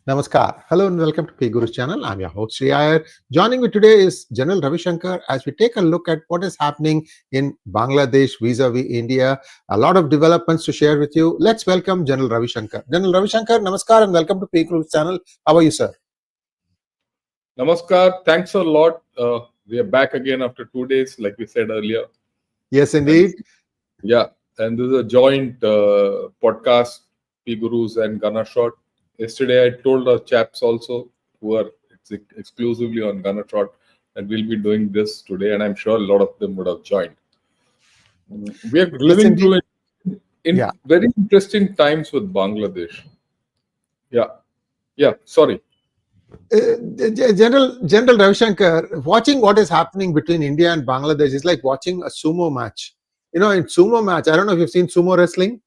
Namaskar. Hello and welcome to PGurus channel. I'm your host Sree Iyer. Joining me today is Gen Ravi Shankar as we take a look at what is happening in Bangladesh vis-a-vis India. A lot of developments to share with you. Let's welcome Gen Ravi Shankar. Gen Ravi Shankar, Namaskar and welcome to PGurus channel. How are you, sir? Namaskar. Thanks a lot. We are back again after 2 days, like we said earlier. Yes, indeed. And this is a joint podcast, PGurus and 𝗏𝗏𝗏𝗏. Yesterday, I told our chaps also who are exclusively on 𝗏𝗏𝗏𝗏, and we'll be doing this today, and I'm sure a lot of them would have joined. We are living through very interesting times with Bangladesh. Sorry. General Ravi Shankar, watching what is happening between India and Bangladesh is like watching a sumo match. You know, in sumo match, I don't know if you've seen sumo wrestling.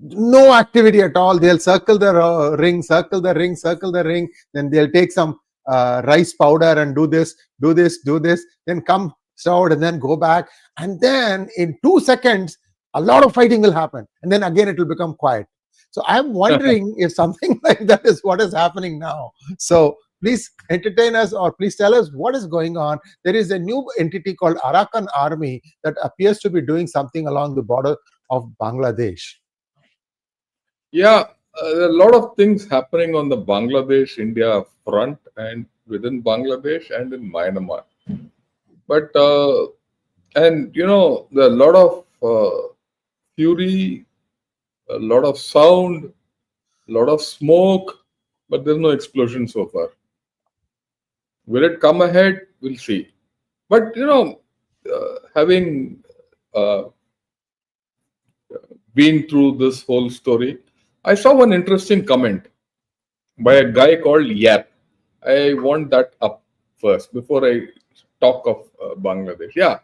No activity at all. They'll circle the ring, circle the ring, circle the ring. Then they'll take some rice powder and do this, then come out and then go back. And then in 2 seconds, a lot of fighting will happen. And then again, it will become quiet. So I'm wondering if something like that is what is happening now. So please entertain us or please tell us what is going on. There is a new entity called Arakan Army that appears to be doing something along the border of Bangladesh. There are a lot of things happening on the Bangladesh-India front and within Bangladesh and in Myanmar. But, and you know, there are a lot of fury, a lot of sound, a lot of smoke, but there's no explosion so far. Will it come ahead? We'll see. But, you know, having been through this whole story, I saw one interesting comment by a guy called Yap. I want that up first before I talk of Bangladesh.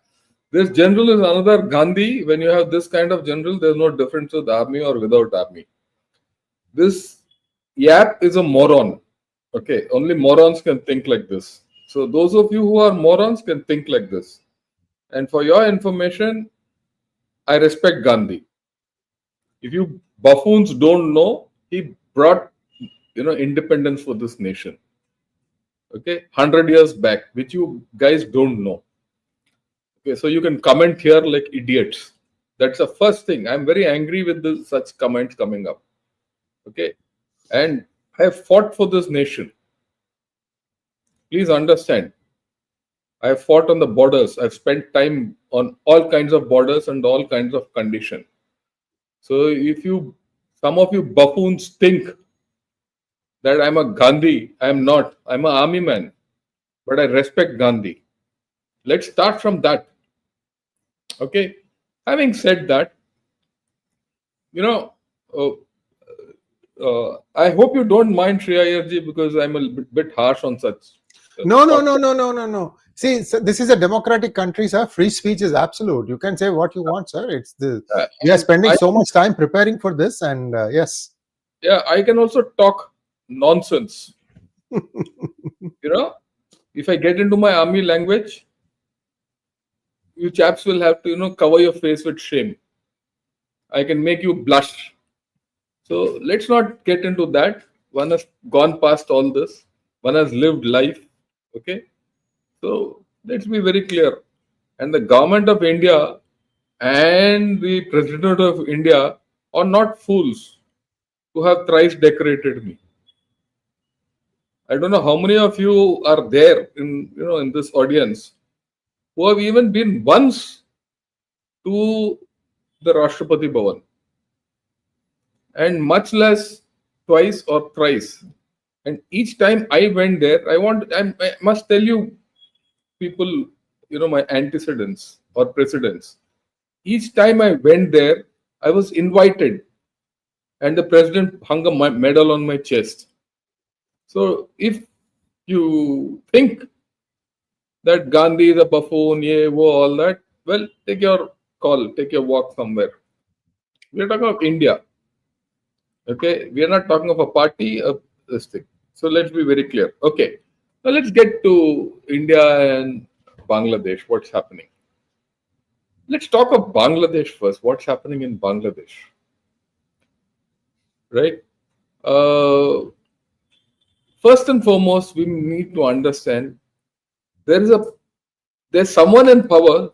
This general is another Gandhi. When you have this kind of general, there's no difference with army or without army. This Yap is a moron. Okay, only morons can think like this. So those of you who are morons can think like this. And for your information, I respect Gandhi. If you buffoons don't know, he brought, independence for this nation. Okay, 100 years back, which you guys don't know. Okay, so you can comment here like idiots. That's the first thing. I'm very angry with such comments coming up. Okay, and I have fought for this nation. Please understand. I have fought on the borders. I've spent time on all kinds of borders and all kinds of conditions. So if some of you buffoons think that I'm a Gandhi, I'm not. I'm an army man, but I respect Gandhi. Let's start from that. Okay. Having said that, I hope you don't mind Sree Iyerji because I'm a bit harsh on such. No. See, this is a democratic country, sir. Free speech is absolute. You can say what you want, sir. We are spending so much time preparing for this, and yes. Yeah, I can also talk nonsense. If I get into my army language, you chaps will have to, cover your face with shame. I can make you blush. So let's not get into that. One has gone past all this. One has lived life. Okay. So let's be very clear. And the government of India and the President of India are not fools who have thrice decorated me. I don't know how many of you are there in this audience who have even been once to the 𝗏𝗏𝗏𝗏𝗏, and much less twice or thrice. And each time I went there, I must tell you people, my antecedents or precedents. Each time I went there, I was invited and the president hung a medal on my chest. So if you think that Gandhi is a buffoon, all that, well, take your call, take your walk somewhere. We are talking of India. Okay, we are not talking of a party of this thing. So let's be very clear. Okay, now let's get to India and Bangladesh. What's happening? Let's talk of Bangladesh first. What's happening in Bangladesh? Right? First and foremost, we need to understand there's someone in power,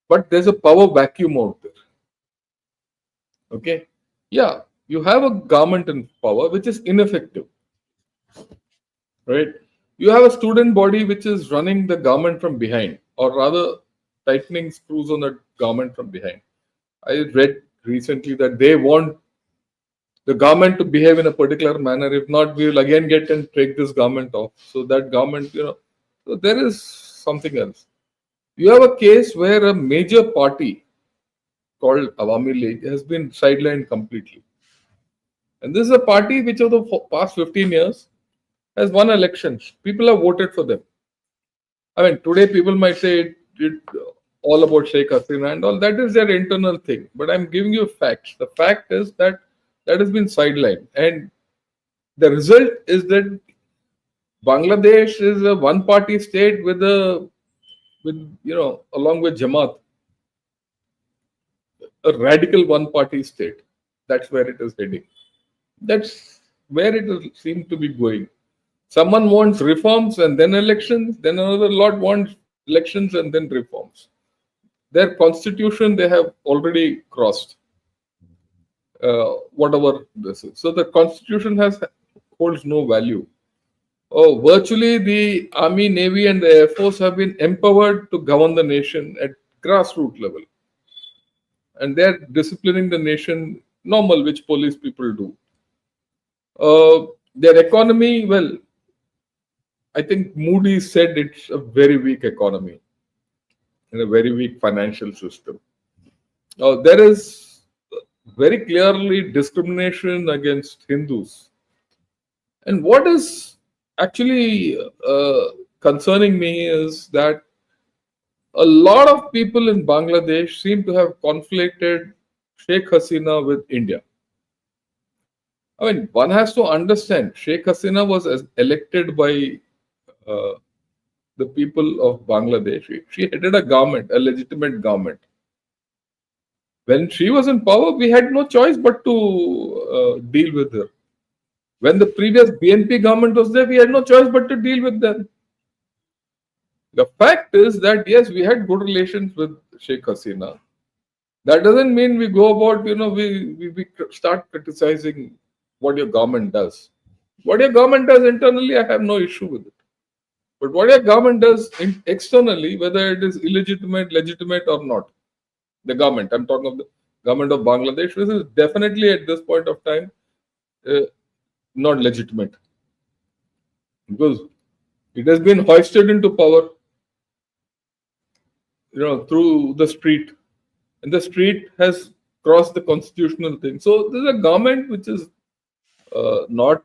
but there's a power vacuum out there. Okay, yeah, you have a government in power which is ineffective, right? You have a student body which is running the government from behind, or rather tightening screws on the government from behind. I read recently that they want the government to behave in a particular manner. If not, we will again get and take this government off. So that government, so there is something else. You have a case where a major party called Awami League has been sidelined completely. And this is a party which over the past 15 years has won elections. People have voted for them. I mean, today people might say it all about Sheikh Hasina and all. That is their internal thing. But I'm giving you facts. The fact is that has been sidelined. And the result is that Bangladesh is a one-party state with along with Jamaat, a radical one-party state. That's where it is heading. That's where it seems to be going. Someone wants reforms and then elections, then another lot wants elections and then reforms. Their constitution they have already crossed, whatever this is. So the constitution holds no value. Virtually the army, navy and the air force have been empowered to govern the nation at grassroots level. And they're disciplining the nation normal, which police people do. Their economy, well, I think Moody's said it's a very weak economy and a very weak financial system. There is very clearly discrimination against Hindus. And what is actually concerning me is that a lot of people in Bangladesh seem to have conflated Sheikh Hasina with India. I mean, one has to understand Sheikh Hasina was elected by the people of Bangladesh. She headed a government, a legitimate government. When she was in power, we had no choice but to deal with her. When the previous BNP government was there, we had no choice but to deal with them. The fact is that, yes, we had good relations with Sheikh Hasina. That doesn't mean we go about, we start criticizing what your government does. What your government does internally, I have no issue with it. But what your government does externally, whether it is illegitimate, legitimate or not, the government, I'm talking of the government of Bangladesh, which is definitely at this point of time not legitimate. Because it has been hoisted into power, through the street. And the street has crossed the constitutional thing. So there's a government which is not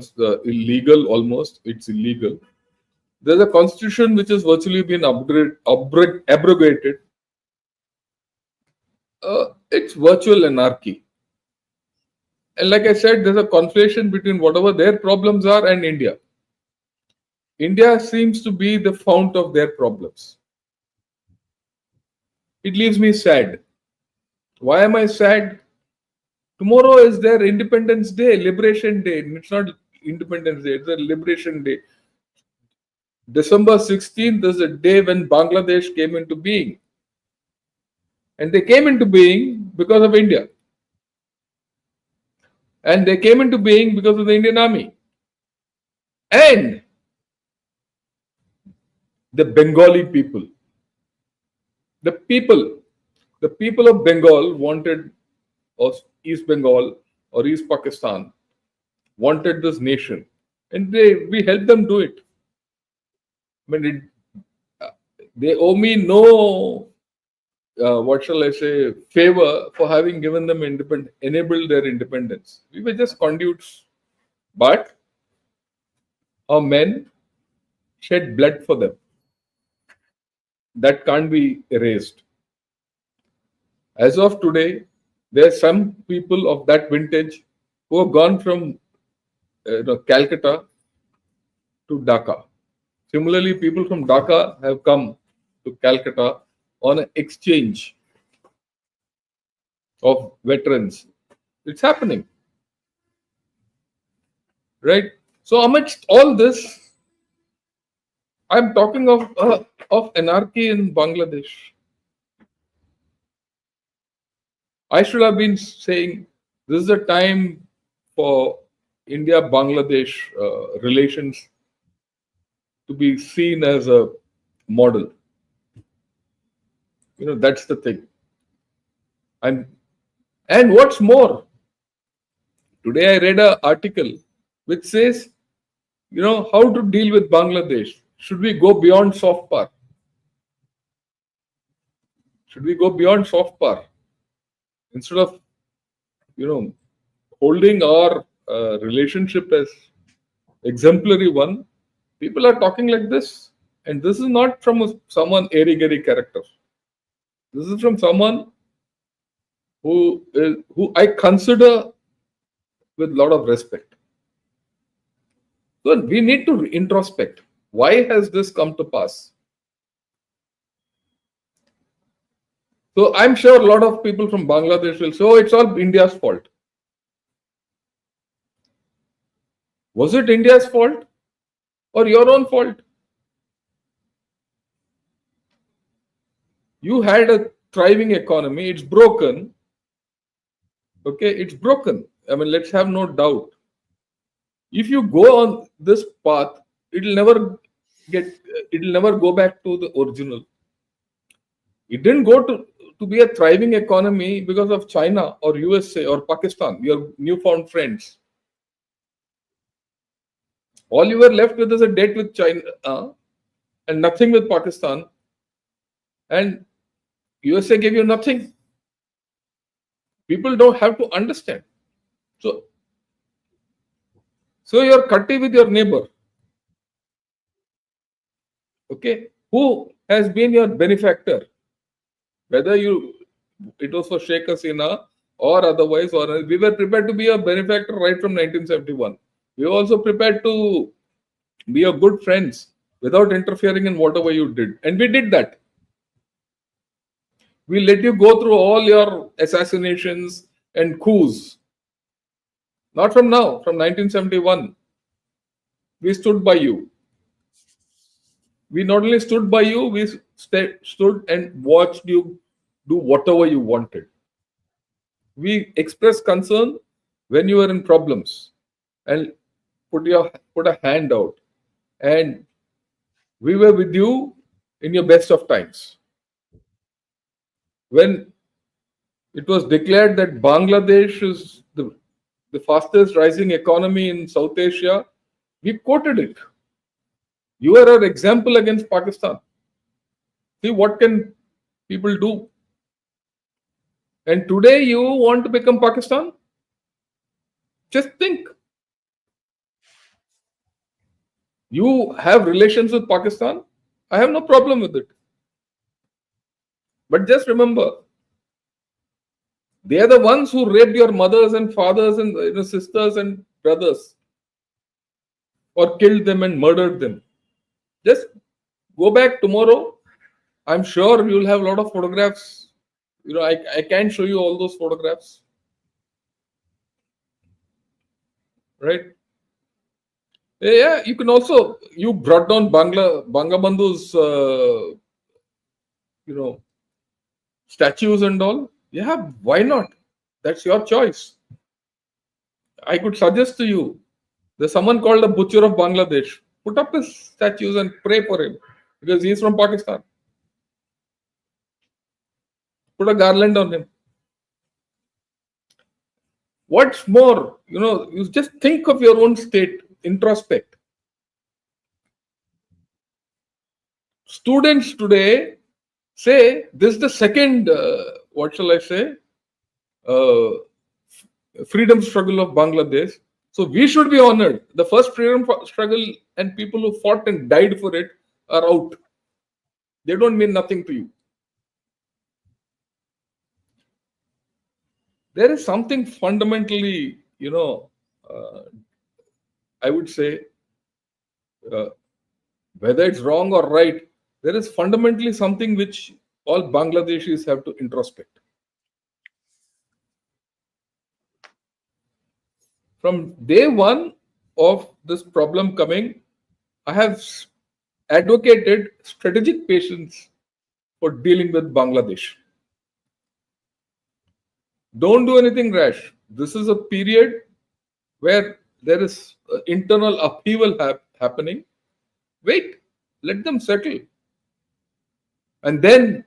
illegal almost, it's illegal. There's a constitution which has virtually been abrogated. It's virtual anarchy. And like I said, there's a conflation between whatever their problems are and India. India seems to be the fount of their problems. It leaves me sad. Why am I sad? Tomorrow is their Independence Day, Liberation Day. It's not Independence Day, it's a Liberation Day. December 16th is the day when Bangladesh came into being. And they came into being because of India. And they came into being because of the Indian Army. And the Bengali people. The people of Bengal wanted, or East Bengal or East Pakistan, wanted this nation. And we helped them do it. I mean, they owe me no, favor for having given them enabled their independence. We were just conduits. But our men shed blood for them. That can't be erased. As of today, there are some people of that vintage who have gone from Calcutta to Dhaka. Similarly, people from Dhaka have come to Calcutta on an exchange of veterans. It's happening. right? So amidst all this, I'm talking of anarchy in Bangladesh. I should have been saying this is the time for India-Bangladesh relations to be seen as a model. That's the thing. And what's more, today I read an article which says, how to deal with Bangladesh. Should we go beyond soft power? Should we go beyond soft power? Instead of, holding our relationship as exemplary one, people are talking like this. And this is not from someone airy-gairy character. This is from someone who I consider with a lot of respect. So we need to introspect. Why has this come to pass? So I'm sure a lot of people from Bangladesh will say, oh, it's all India's fault. Was it India's fault or your own fault? You had a thriving economy. It's broken. Okay, it's broken. I mean, let's have no doubt. If you go on this path, it'll never go back to the original. It didn't go to be a thriving economy because of China or USA or Pakistan, your newfound friends. All you were left with is a debt with China and nothing with Pakistan. And USA gave you nothing. People don't have to understand. So you're cutty with your neighbor. Okay, who has been your benefactor? Whether it was for Sheikh Hasina or otherwise, or we were prepared to be a benefactor right from 1971. We were also prepared to be your good friends without interfering in whatever you did. And we did that. We let you go through all your assassinations and coups. Not from now, from 1971. We stood by you. We not only stood by you, we stood and watched you do whatever you wanted. We expressed concern when you were in problems and put a hand out. And we were with you in your best of times. When it was declared that Bangladesh is the fastest rising economy in South Asia, we quoted it. You are an example against Pakistan. See what can people do. And today you want to become Pakistan? Just think. You have relations with Pakistan? I have no problem with it. But just remember, they are the ones who raped your mothers and fathers and sisters and brothers, or killed them and murdered them. Just go back tomorrow. I'm sure you'll have a lot of photographs. I can show you all those photographs. Right? Yeah, you can also, you brought down Bangabandhu's, statues and all. Yeah, why not? That's your choice. I could suggest to you, there's someone called the Butcher of Bangladesh. Put up his statues and pray for him because he's from Pakistan. Put a garland on him. What's more, you just think of your own state, introspect. Students today say this is the second, freedom struggle of Bangladesh. So we should be honored. The first freedom struggle and people who fought and died for it are out. They don't mean nothing to you. There is something fundamentally, I would say, whether it's wrong or right, there is fundamentally something which all Bangladeshis have to introspect. From day one, of this problem coming, I have advocated strategic patience for dealing with Bangladesh. Don't do anything rash. This is a period where there is internal upheaval happening. Wait, let them settle. And then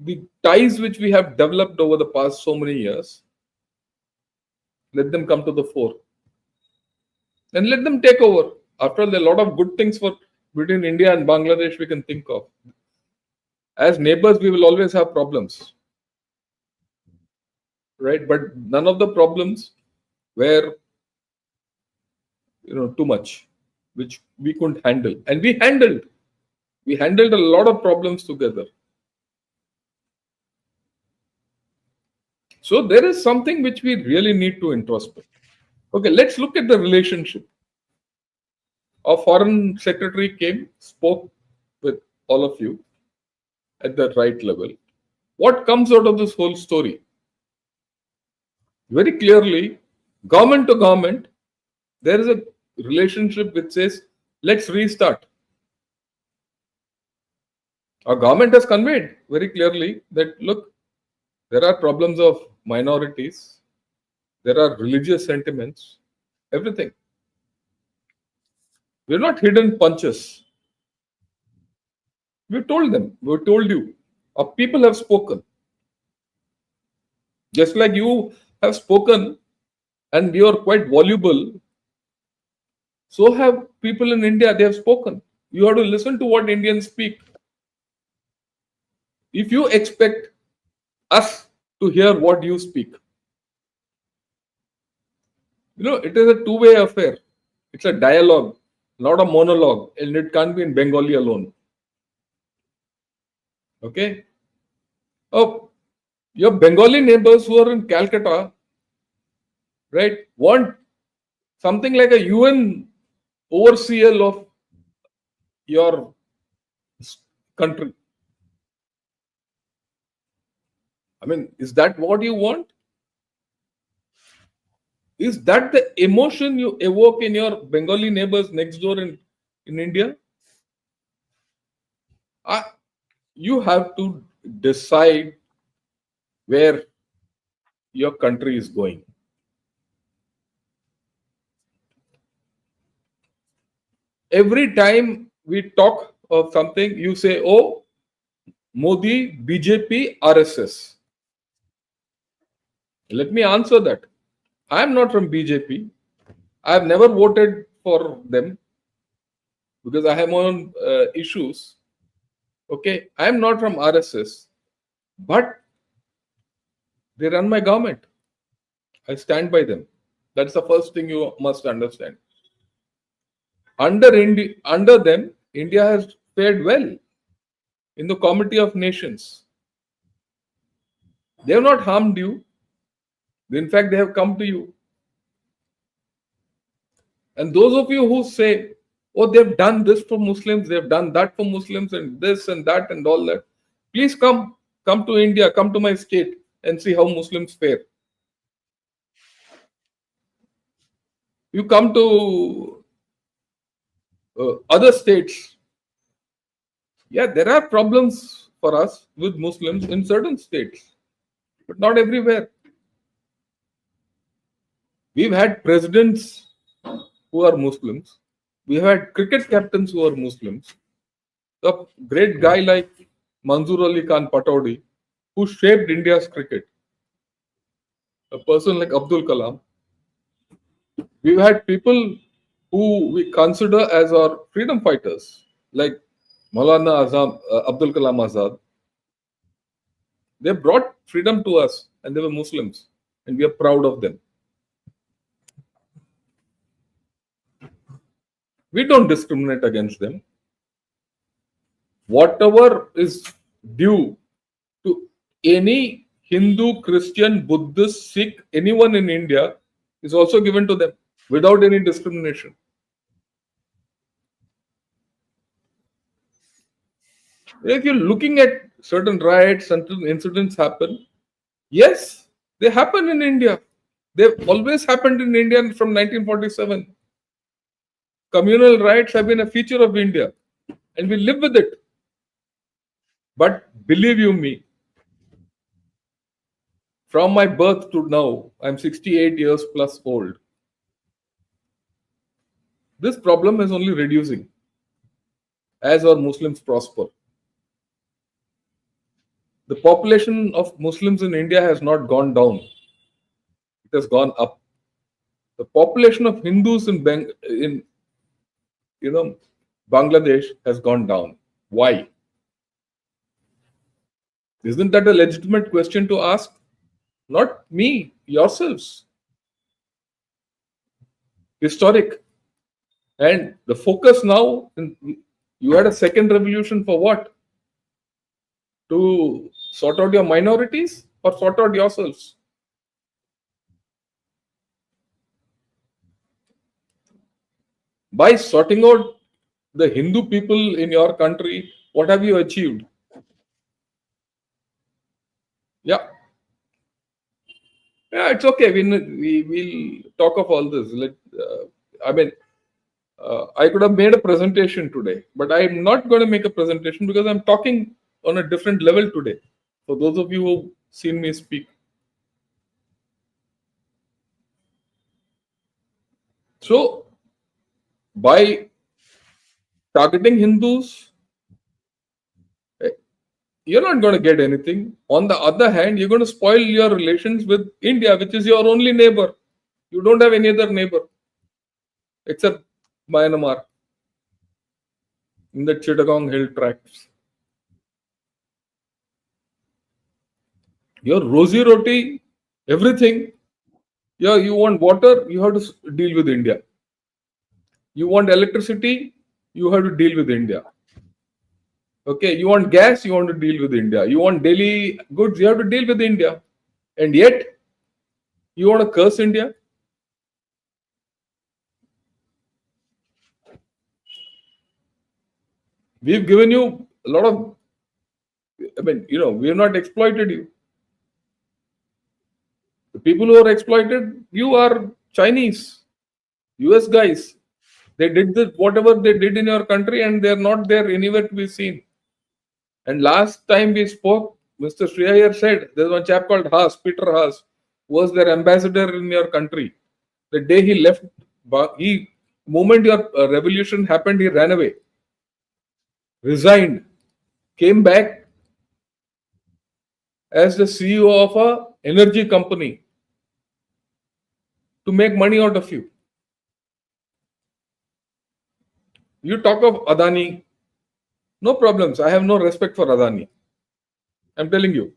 the ties which we have developed over the past so many years, let them come to the fore. And let them take over. After all, there are a lot of good things between India and Bangladesh we can think of. As neighbors, we will always have problems. Right? But none of the problems were too much, which we couldn't handle. And we handled a lot of problems together. So there is something which we really need to introspect. Okay, let's look at the relationship. Our foreign secretary came, spoke with all of you at the right level. What comes out of this whole story? Very clearly, government to government, there is a relationship which says, let's restart. Our government has conveyed very clearly that, look, there are problems of minorities, there are religious sentiments, everything. We're not hidden punches. We told them, we told you, our people have spoken. Just like you have spoken and you are quite voluble, so have people in India, they have spoken. You have to listen to what Indians speak. If you expect us to hear what you speak, it is a two-way affair. It's a dialogue, not a monologue, and it can't be in Bengali alone. Okay? Oh, your Bengali neighbors who are in Calcutta, right, want something like a UN overseer of your country. I mean, is that what you want? Is that the emotion you evoke in your Bengali neighbors next door in India? You have to decide where your country is going. Every time we talk of something, you say, oh, Modi, BJP, RSS. Let me answer that. I am not from BJP. I have never voted for them because I have my own issues. Okay, I am not from RSS, but they run my government. I stand by them. That's the first thing you must understand. Under them, India has fared well in the Committee of Nations. They have not harmed you. In fact, they have come to you. And those of you who say, oh, they've done this for Muslims, they've done that for Muslims, and this and that and all that, please come to India, come to my state and see how Muslims fare. You come to other states. Yeah, there are problems for us with Muslims in certain states, but not everywhere. We've had presidents who are Muslims. We've had cricket captains who are Muslims. A great guy like Manzoor Ali Khan Patowdi, who shaped India's cricket. A person like Abdul Kalam. We've had people who we consider as our freedom fighters, like Maulana Abdul Kalam Azad. They brought freedom to us, and they were Muslims, and we are proud of them. We don't discriminate against them. Whatever is due to any Hindu, Christian, Buddhist, Sikh, anyone in India is also given to them without any discrimination. If you're looking at certain riots, certain incidents happen, yes, they happen in India. They've always happened in India from 1947. Communal rights have been a feature of India, and we live with it. But believe you me, from my birth to now, I'm 68 years plus old. This problem is only reducing as our Muslims prosper. The population of Muslims in India has not gone down. It has gone up. The population of Hindus in Bangladesh has gone down. Why? Isn't that a legitimate question to ask? Not me, yourselves. Historic. And the focus now, you had a second revolution for what? To sort out your minorities or sort out yourselves? By sorting out the Hindu people in your country, what have you achieved? Yeah, it's okay. We'll talk of all this. I could have made a presentation today, but I'm not going to make a presentation because I'm talking on a different level today. For those of you who've seen me speak. So, by targeting Hindus, you're not going to get anything. On the other hand, you're going to spoil your relations with India, which is your only neighbor. You don't have any other neighbor except Myanmar in the Chittagong Hill tracts. Your rosy roti, everything. Yeah, you want water, you have to deal with India. You want electricity, you have to deal with India. Okay, you want gas, you want to deal with India. You want daily goods, you have to deal with India. And yet, you want to curse India? We've given you a lot of, we have not exploited you. The people who are exploited you are Chinese, US guys. They did whatever they did in your country and they're not there anywhere to be seen. And last time we spoke, Mr. Sree Iyer said, there's one chap called 𝗏𝗏, Peter 𝗏𝗏, was their ambassador in your country. The day he left, moment your revolution happened, he ran away, resigned, came back as the CEO of an energy company to make money out of you. You talk of Adani, no problems. I have no respect for Adani. I'm telling you.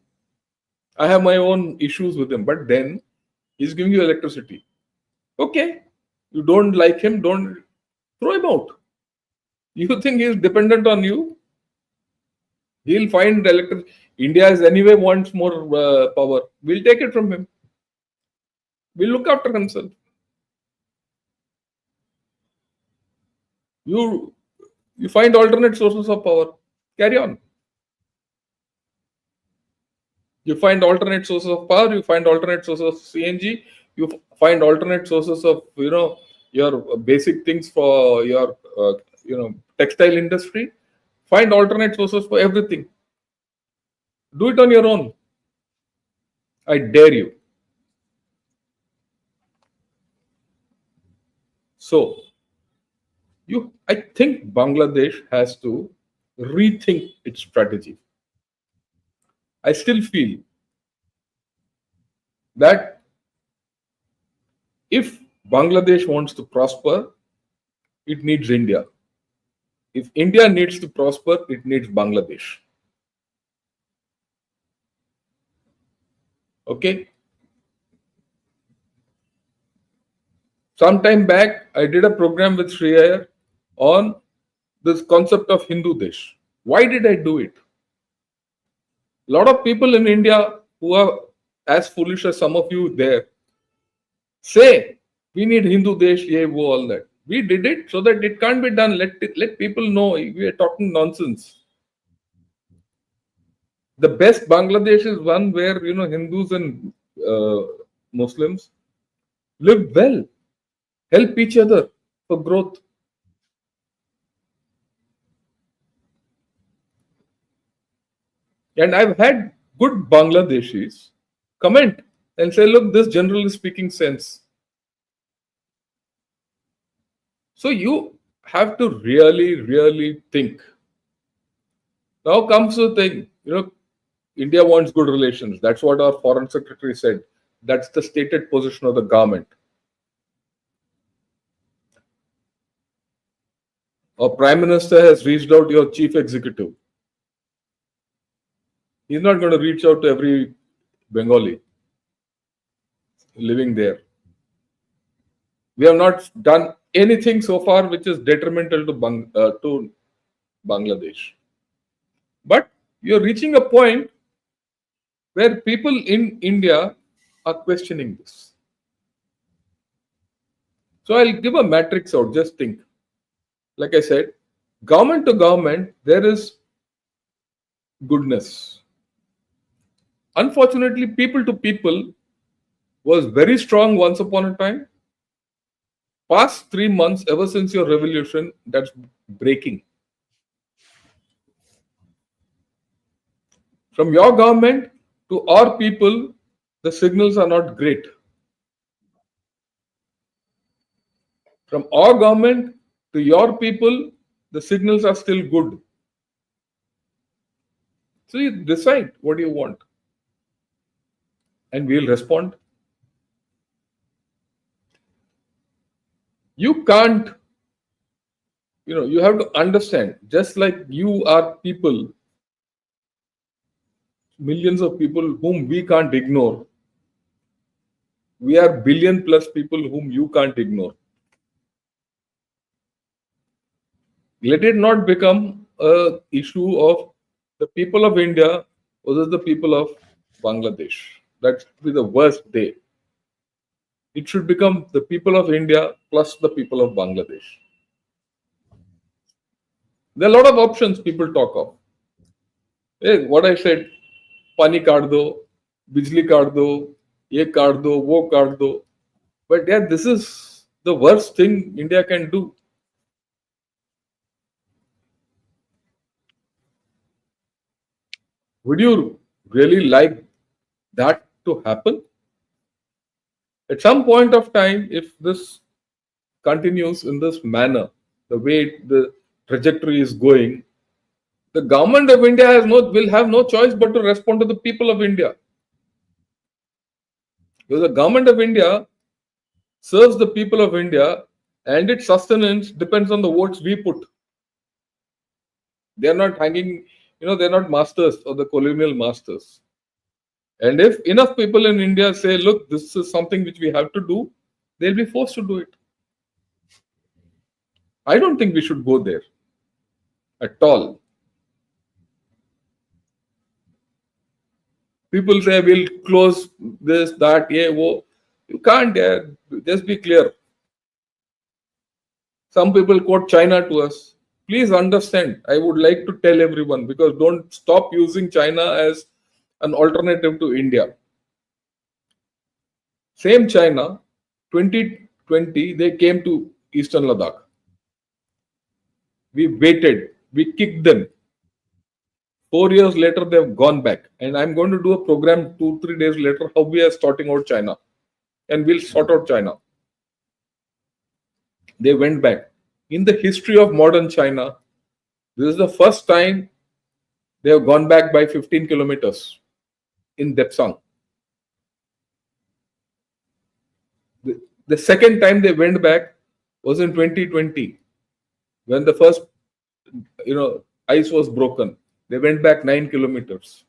I have my own issues with him. But then, he's giving you electricity. Okay. You don't like him, don't throw him out. You think he's dependent on you? He'll find electricity. India is anyway wants more power. We'll take it from him. We'll look after himself. You find alternate sources of power. Carry on. You find alternate sources of power. You find alternate sources of CNG. You find alternate sources of your basic things for your textile industry. Find alternate sources for everything. Do it on your own. I dare you. So, I think Bangladesh has to rethink its strategy. I still feel that if Bangladesh wants to prosper, it needs India. If India needs to prosper, it needs Bangladesh. Okay? Sometime back, I did a program with Sree Iyer on this concept of Hindu Desh. Why did I do it? A lot of people in India who are as foolish as some of you there say, we need Hindu Desh, all that. We did it so that it can't be done. Let people know we are talking nonsense. The best Bangladesh is one where Hindus and Muslims live well, help each other for growth. And I've had good Bangladeshis comment and say, look, this generally speaking sense. So you have to really, really think. Now comes the thing, India wants good relations. That's what our foreign secretary said. That's the stated position of the government. Our prime minister has reached out to your chief executive. He's not going to reach out to every Bengali living there. We have not done anything so far which is detrimental to Bangladesh. But you're reaching a point where people in India are questioning this. So I'll give a matrix out, just think. Like I said, government to government, there is goodness. Unfortunately, people to people was very strong once upon a time. Past 3 months, ever since your revolution, that's breaking. From your government to our people, the signals are not great. From our government to your people, the signals are still good. So you decide what you want. And we'll respond. You can't, you have to understand, just like you are people, millions of people whom we can't ignore. We are billion plus people whom you can't ignore. Let it not become an issue of the people of India versus the people of Bangladesh. That would be the worst day. It should become the people of India plus the people of Bangladesh. There are a lot of options people talk of. Hey, what I said, pani kaad do, bijli kaad do, ye kaad do, wo kaad do. But yeah, this is the worst thing India can do. Would you really like that to happen? At some point of time, if this continues in this manner, the way the trajectory is going, the government of India will have no choice but to respond to the people of India. Because the government of India serves the people of India and its sustenance depends on the votes we put. They are not hanging, they're not masters or the colonial masters. And if enough people in India say, look, this is something which we have to do, they'll be forced to do it. I don't think we should go there at all. People say, we'll close this, that, yeah, wo. You can't, just be clear. Some people quote China to us. Please understand, I would like to tell everyone, because don't stop using China as an alternative to India. Same China, 2020, they came to Eastern Ladakh. We waited, we kicked them. 4 years later, they have gone back. And I'm going to do a program 2-3 days later, how we are sorting out China. And we'll sort out China. They went back. In the history of modern China, this is the first time they have gone back by 15 kilometers in 𝗏𝗏𝗏. The second time they went back was in 2020, when the first, ice was broken. They went back 9 kilometers.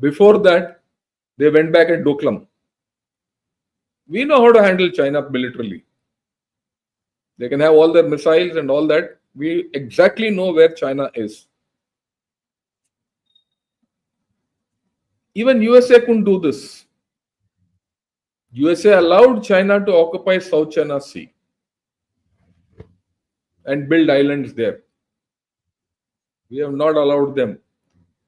Before that, they went back at Doklam. We know how to handle China militarily. They can have all their missiles and all that. We exactly know where China is. Even USA couldn't do this. USA allowed China to occupy South China Sea and build islands there. We have not allowed them.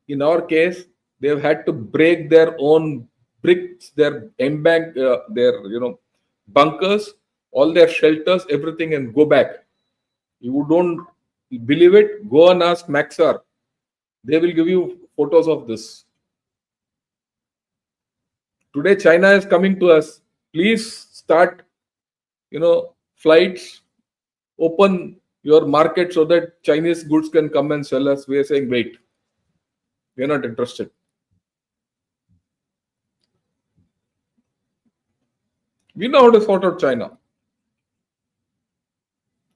In our case, they have had to break their own bricks, their embank, their bunkers, all their shelters, everything, and go back. You don't believe it? Go and ask Maxar. They will give you photos of this. Today, China is coming to us. Please start, flights, open your market so that Chinese goods can come and sell us. We are saying, wait, we are not interested. We know how to sort out China.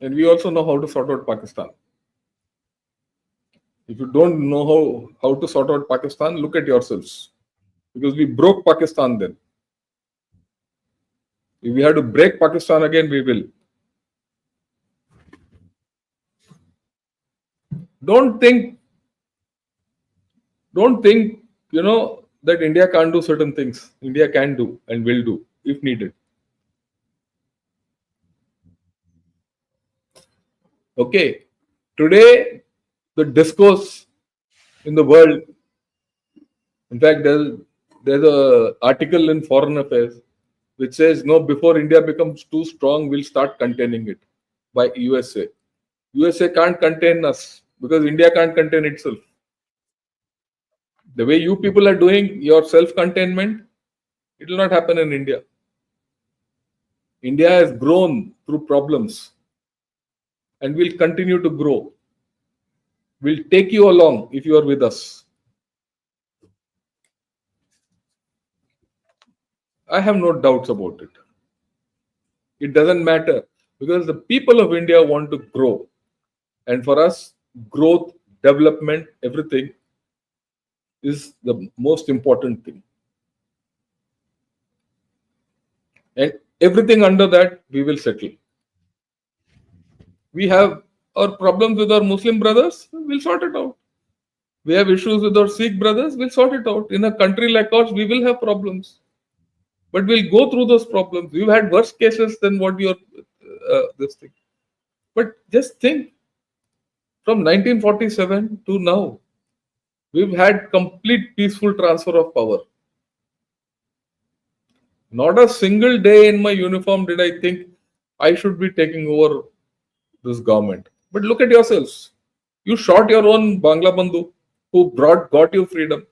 And we also know how to sort out Pakistan. If you don't know how to sort out Pakistan, look at yourselves. Because we broke Pakistan then. If we have to break Pakistan again, we will. Don't think, that India can't do certain things. India can do and will do if needed. Okay. Today, the discourse in the world, in fact, there's an article in Foreign Affairs which says, no, before India becomes too strong, we'll start containing it by USA. USA can't contain us because India can't contain itself. The way you people are doing your self-containment, it will not happen in India. India has grown through problems and will continue to grow. We'll take you along if you are with us. I have no doubts about it. It doesn't matter because the people of India want to grow. And for us, growth, development, everything is the most important thing. And everything under that, we will settle. We have our problems with our Muslim brothers, we'll sort it out. We have issues with our Sikh brothers, we'll sort it out. In a country like ours, we will have problems. But we'll go through those problems. We've had worse cases than what you're this thing. But just think, from 1947 to now, we've had complete peaceful transfer of power. Not a single day in my uniform did I think I should be taking over this government. But look at yourselves. You shot your own Bangla Bandhu who got you freedom.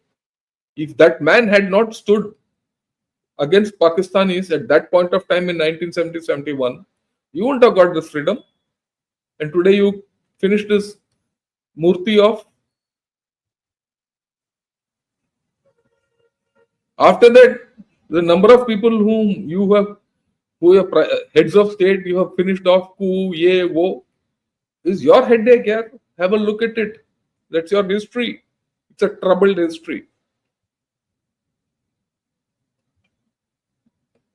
If that man had not stood against Pakistanis at that point of time in 1970-71, you wouldn't have got this freedom. And today you finished this murti off. After that, the number of people who are heads of state, you have finished off coup, ye, wo, is your headache here. Have a look at it. That's your history. It's a troubled history.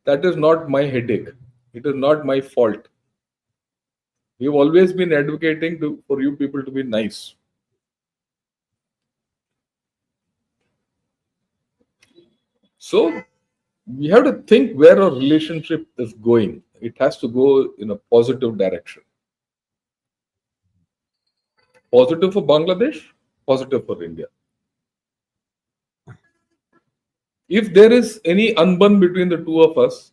That is not my headache. It is not my fault. We've always been advocating for you people to be nice. So we have to think where our relationship is going. It has to go in a positive direction. Positive for Bangladesh, positive for India. If there is any unbun between the two of us,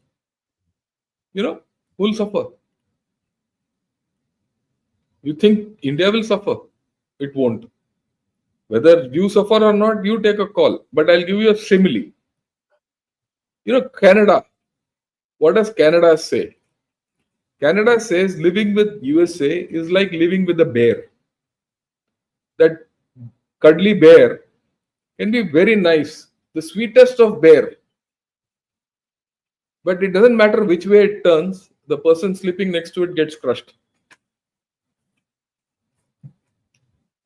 who will suffer? You think India will suffer? It won't. Whether you suffer or not, you take a call. But I'll give you a simile. Canada. What does Canada say? Canada says living with USA is like living with a bear. That cuddly bear can be very nice, the sweetest of bear. But it doesn't matter which way it turns, the person sleeping next to it gets crushed.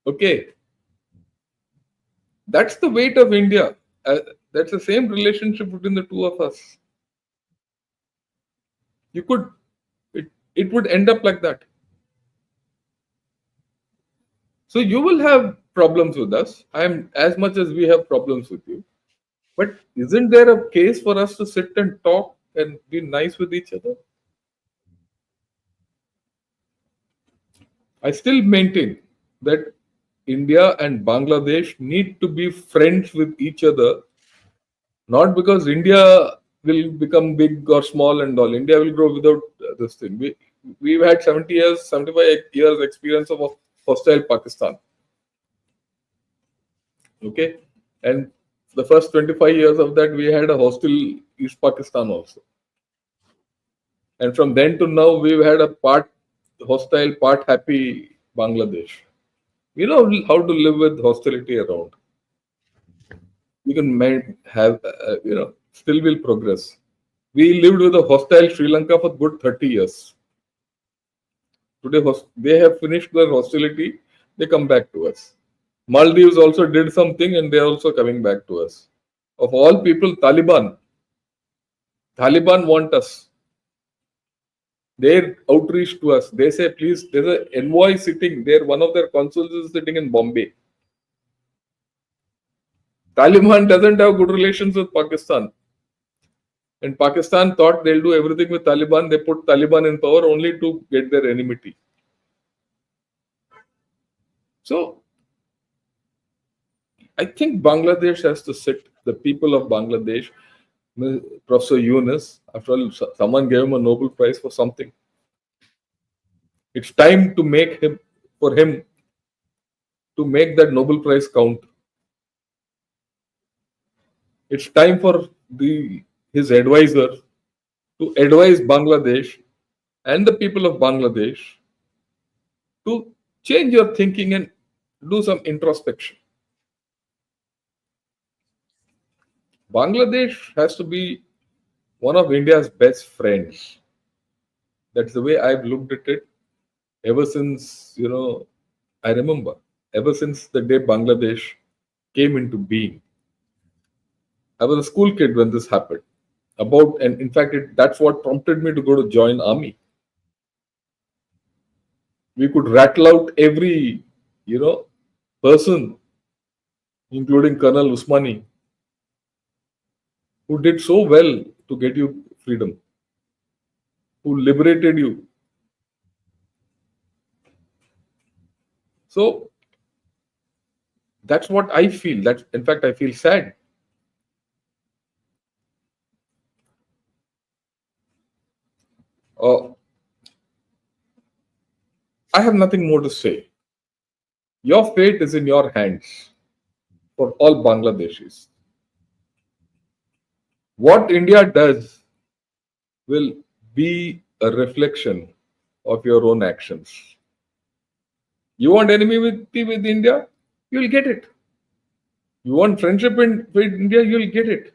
Okay. That's the weight of India. That's the same relationship between the two of us. It would end up like that. So you will have problems with us. As much as we have problems with you. But isn't there a case for us to sit and talk and be nice with each other? I still maintain that India and Bangladesh need to be friends with each other, not because India will become big or small and all. India will grow without this thing. We've had 70 years, 75 years experience of a hostile Pakistan. Okay, and the first 25 years of that we had a hostile East Pakistan also. And from then to now we've had a part hostile, part happy Bangladesh. We know how to live with hostility around. We can have, still will progress. We lived with a hostile Sri Lanka for good 30 years. Today, they have finished their hostility. They come back to us. Maldives also did something and they are also coming back to us. Of all people, Taliban want us. They outreach to us. They say, please, there's an envoy sitting there. One of their consuls is sitting in Bombay. Taliban doesn't have good relations with Pakistan. And Pakistan thought they'll do everything with Taliban. They put Taliban in power only to get their enmity. So, I think Bangladesh has to sit, the people of Bangladesh, Professor Yunus, after all, someone gave him a Nobel Prize for something. It's time to make him to make that Nobel Prize count. It's time for his advisor to advise Bangladesh and the people of Bangladesh to change your thinking and do some introspection. Bangladesh has to be one of India's best friends. That's the way I've looked at it ever since, I remember, ever since the day Bangladesh came into being. I was a school kid when this happened. And in fact, that's what prompted me to go to join army. We could rattle out every, person, including Colonel Usmani, who did so well to get you freedom, who liberated you. So that's what I feel. In fact, I feel sad. I have nothing more to say. Your fate is in your hands for all Bangladeshis. What India does will be a reflection of your own actions. You want enmity with India? You'll get it. You want friendship with India? You'll get it.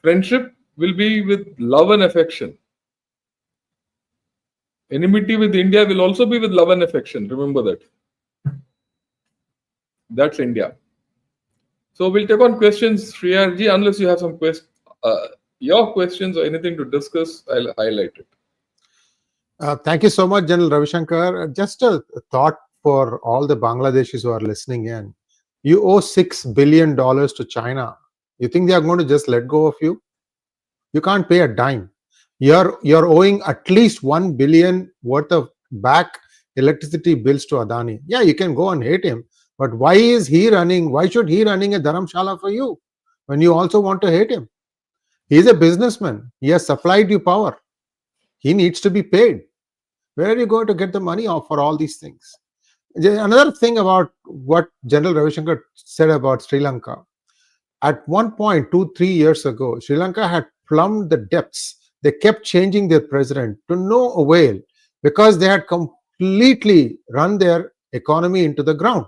Friendship will be with love and affection. Enmity with India will also be with love and affection. Remember that. That's India. So we'll take on questions, Sree Iyer ji, unless you have some your questions or anything to discuss, I'll highlight it. Thank you so much, Gen Ravi Shankar. Just a thought for all the Bangladeshis who are listening in. You owe $6 billion to China. You think they are going to just let go of you? You can't pay a dime. You're owing at least $1 billion worth of back electricity bills to Adani. Yeah, you can go and hate him, but why should he running a dharamshala for you when you also want to hate him? He's a businessman. He has supplied you power. He needs to be paid. Where are you going to get the money for all these things? Another thing about what General Ravi Shankar said about Sri Lanka. At one point, 2-3 years ago, Sri Lanka had plumbed the depths. They kept changing their president to no avail because they had completely run their economy into the ground.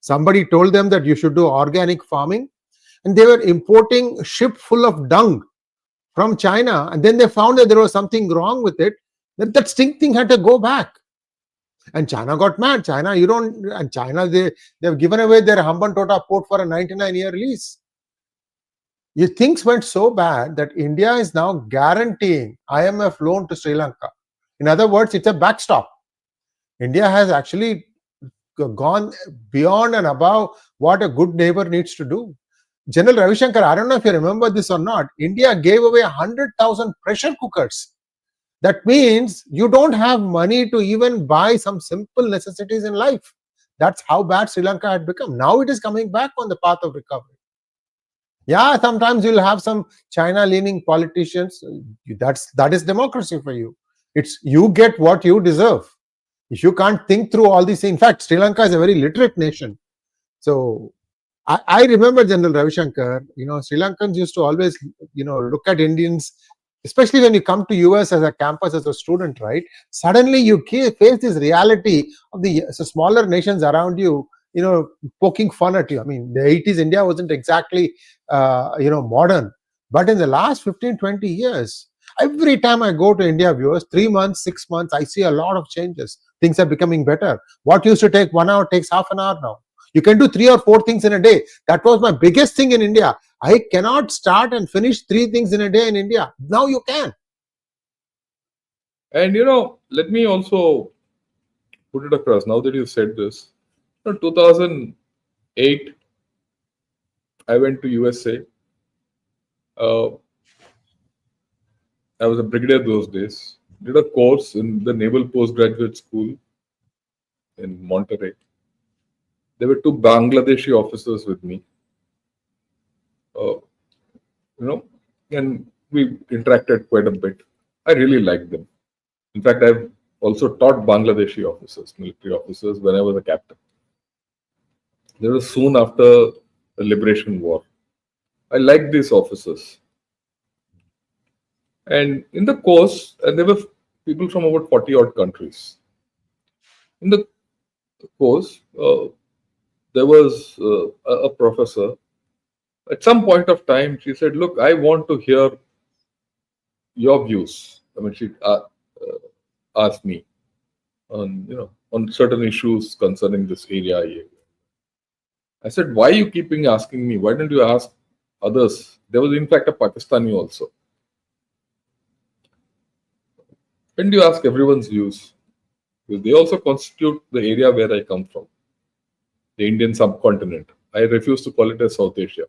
Somebody told them that you should do organic farming, and they were importing a ship full of dung from China, and then they found that there was something wrong with it, that stink thing had to go back. And China got mad. They've given away their Hambantota port for a 99-year lease. Things went so bad that India is now guaranteeing IMF loan to Sri Lanka. In other words, it's a backstop. India has actually gone beyond and above what a good neighbor needs to do. General Ravi Shankar, I don't know if you remember this or not, India gave away 100,000 pressure cookers. That means you don't have money to even buy some simple necessities in life. That's how bad Sri Lanka had become. Now it is coming back on the path of recovery. Yeah, sometimes you'll have some China-leaning politicians. That is democracy for you. It's you get what you deserve. If you can't think through all these things, in fact, Sri Lanka is a very literate nation. So I remember General Ravi Shankar. Sri Lankans used to always, look at Indians, especially when you come to US as a campus as a student, right? Suddenly you face this reality of the smaller nations around you, poking fun at you. I mean, the 80s India wasn't exactly, modern, but in the last 15, 20 years, every time I go to India, viewers, 3 months, 6 months, I see a lot of changes. Things are becoming better. What used to take 1 hour takes half an hour now. You can do 3 or 4 things in a day. That was my biggest thing in India. I cannot start and finish 3 things in a day in India. Now you can. And let me also put it across. Now that you said this, 2008, I went to USA. I was a brigadier those days. Did a course in the Naval Postgraduate School in Monterey. There were 2 Bangladeshi officers with me. And we interacted quite a bit. I really liked them. In fact, I've also taught Bangladeshi officers, military officers, when I was a captain. There was soon after the Liberation War. I liked these officers. And in the course, there were people from about 40 odd countries. In the course, there was a professor. At some point of time, she said, "Look, I want to hear your views." I mean, she asked me on certain issues concerning this area. I said, "Why are you keeping asking me? Why don't you ask others?" There was, in fact, a Pakistani also. When do you ask everyone's views? Because they also constitute the area where I come from, the Indian subcontinent. I refuse to call it as South Asia.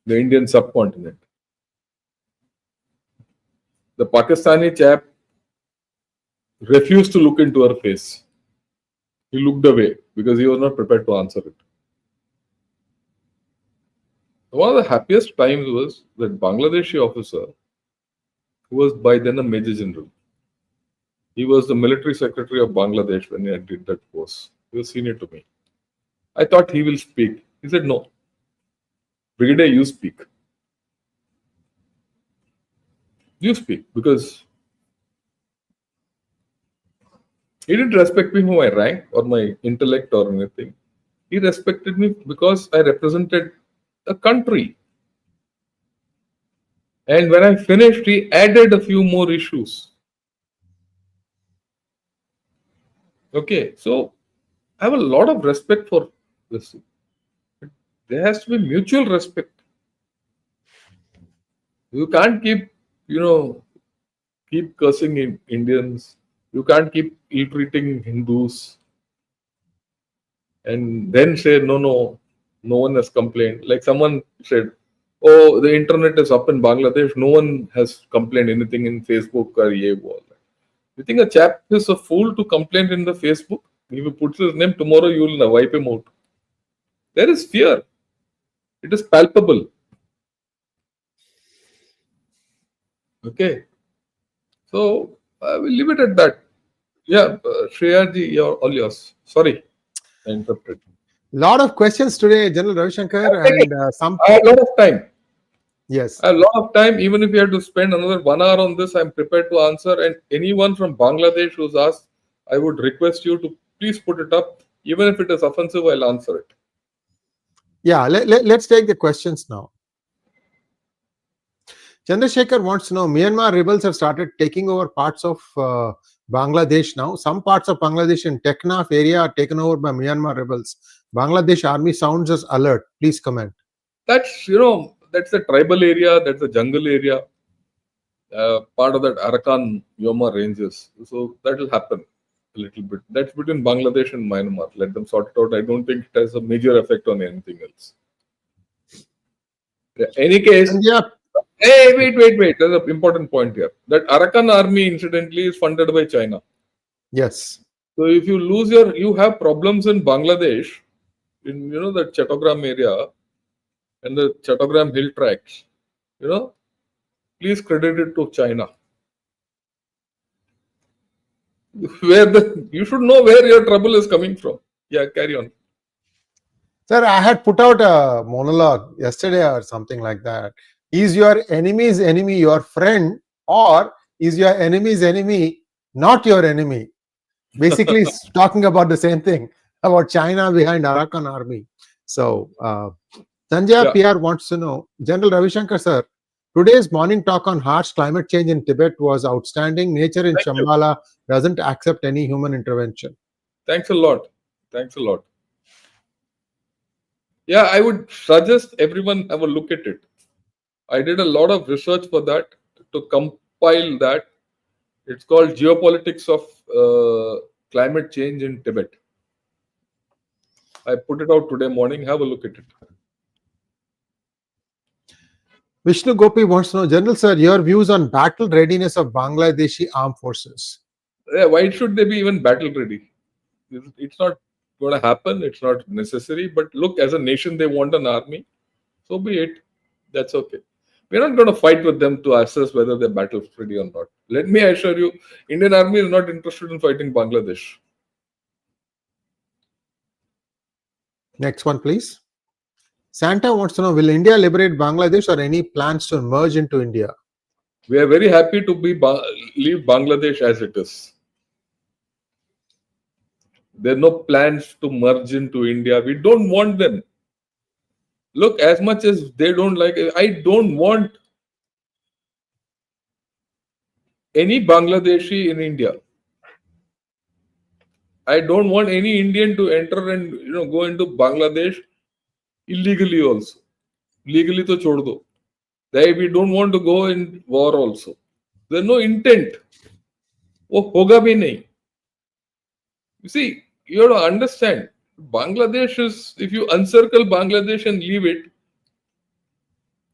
The Indian subcontinent. The Pakistani chap refused to look into her face. He looked away because he was not prepared to answer it. One of the happiest times was that Bangladeshi officer, who was by then a Major General. He was the military secretary of Bangladesh when I did that course. He was senior to me. I thought he will speak. He said, "No. Brigadier, you speak. You speak." Because he didn't respect me for my rank or my intellect or anything. He respected me because I represented a country. And when I finished, he added a few more issues. Okay, so I have a lot of respect for this. There has to be mutual respect. You can't keep, keep cursing in Indians. You can't keep ill-treating Hindus. And then say, no one has complained. Like someone said, "Oh, the internet is up in Bangladesh. No one has complained anything in Facebook or wall." You think a chap is a fool to complain in the Facebook? If he puts his name tomorrow, you will wipe him out. There is fear. It is palpable. Okay. So I will leave it at that. Yeah, Shreyaji, you're all yours. Sorry, I interrupted. Lot of questions today, General Ravi Shankar, and some. I have a lot of time. Yes. I have a lot of time. Even if you have to spend another 1 hour on this, I'm prepared to answer. And anyone from Bangladesh who's asked, I would request you to please put it up. Even if it is offensive, I'll answer it. Yeah, let's take the questions now. Chandrasekhar wants to know, Myanmar rebels have started taking over parts of Bangladesh now. Some parts of Bangladesh in Teknaf area are taken over by Myanmar rebels. Bangladesh army sounds as alert. Please comment. That's, that's the tribal area, that's the jungle area, part of that Arakan Yoma ranges. So that will happen a little bit. That's between Bangladesh and Myanmar. Let them sort it out. I don't think it has a major effect on anything else. In any case, hey, wait. There's an important point here. That Arakan army, incidentally, is funded by China. Yes. So if you lose you have problems in Bangladesh, in the Chattogram area, and the Chattogram hill tracks, please credit it to China. You should know where your trouble is coming from. Yeah, carry on. Sir, I had put out a monologue yesterday or something like that. Is your enemy's enemy your friend, or is your enemy's enemy not your enemy? Basically, it's talking about the same thing, about China behind Arakan army. So, Sanjay PR wants to know, General Ravi Shankar sir, today's morning talk on harsh climate change in Tibet was outstanding. Nature in Shambhala doesn't accept any human intervention. Thanks a lot. Thanks a lot. Yeah, I would suggest everyone have a look at it. I did a lot of research for that, to compile that. It's called Geopolitics of Climate Change in Tibet. I put it out today morning. Have a look at it. Vishnu Gopi wants to know, General sir, your views on battle readiness of Bangladeshi armed forces. Yeah, why should they be even battle ready? It's not going to happen. It's not necessary. But look, as a nation, they want an army. So be it. That's okay. We're not going to fight with them to assess whether they're battle ready or not. Let me assure you, Indian army is not interested in fighting Bangladesh. Next one, please. Santa wants to know, will India liberate Bangladesh or any plans to merge into India? We are very happy to leave Bangladesh as it is. There are no plans to merge into India. We don't want them. Look, as much as they don't like it, I don't want any Bangladeshi in India. I don't want any Indian to enter and go into Bangladesh illegally also. Legally to chhod do. We don't want to go in war also. There's no intent. Wo hoga bhi nahi. You see, you have to understand, Bangladesh is, if you encircle Bangladesh and leave it,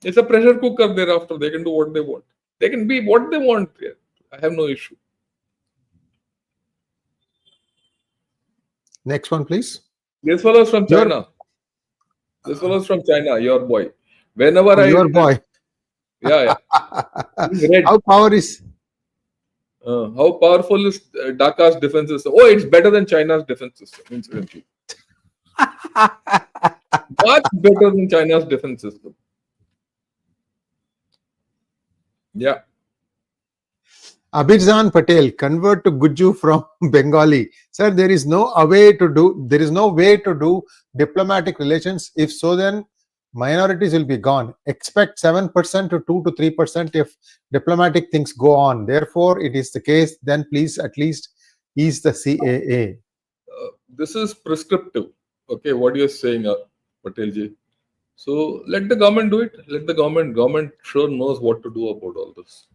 it's a pressure cooker thereafter. They can do what they want. They can be what they want there. I have no issue. Next one, please. This fellow is from China. This fellow is from China, your boy. Whenever your boy. Yeah. How powerful is Dhaka's defense system? Oh, it's better than China's defense system, incidentally. Much better than China's defense system. Yeah. 𝗤𝗡𝗙 Patel, convert to Guju from Bengali. Sir, there is no way to do diplomatic relations. If so, then minorities will be gone. Expect 7% to 2 to 3% if diplomatic things go on. Therefore, it is the case. Then please at least ease the CAA. This is prescriptive. Okay, what you're saying, Patelji. So let the government do it. Let the government sure knows what to do about all this.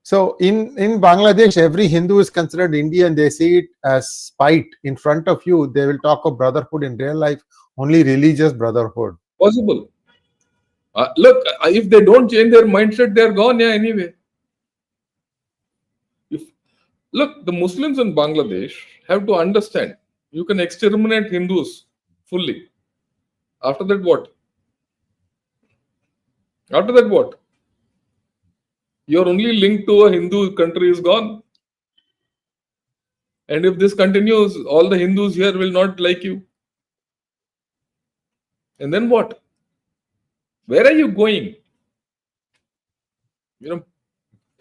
So in Bangladesh, every Hindu is considered Indian. They see it as spite. In front of you, they will talk of brotherhood. In real life, only religious brotherhood. Possible. Look, if they don't change their mindset, they're gone. Yeah, anyway. Look, the Muslims in Bangladesh have to understand, you can exterminate Hindus fully. After that, what? After that, what? Your only link to a Hindu country is gone. And if this continues, all the Hindus here will not like you. And then what? Where are you going?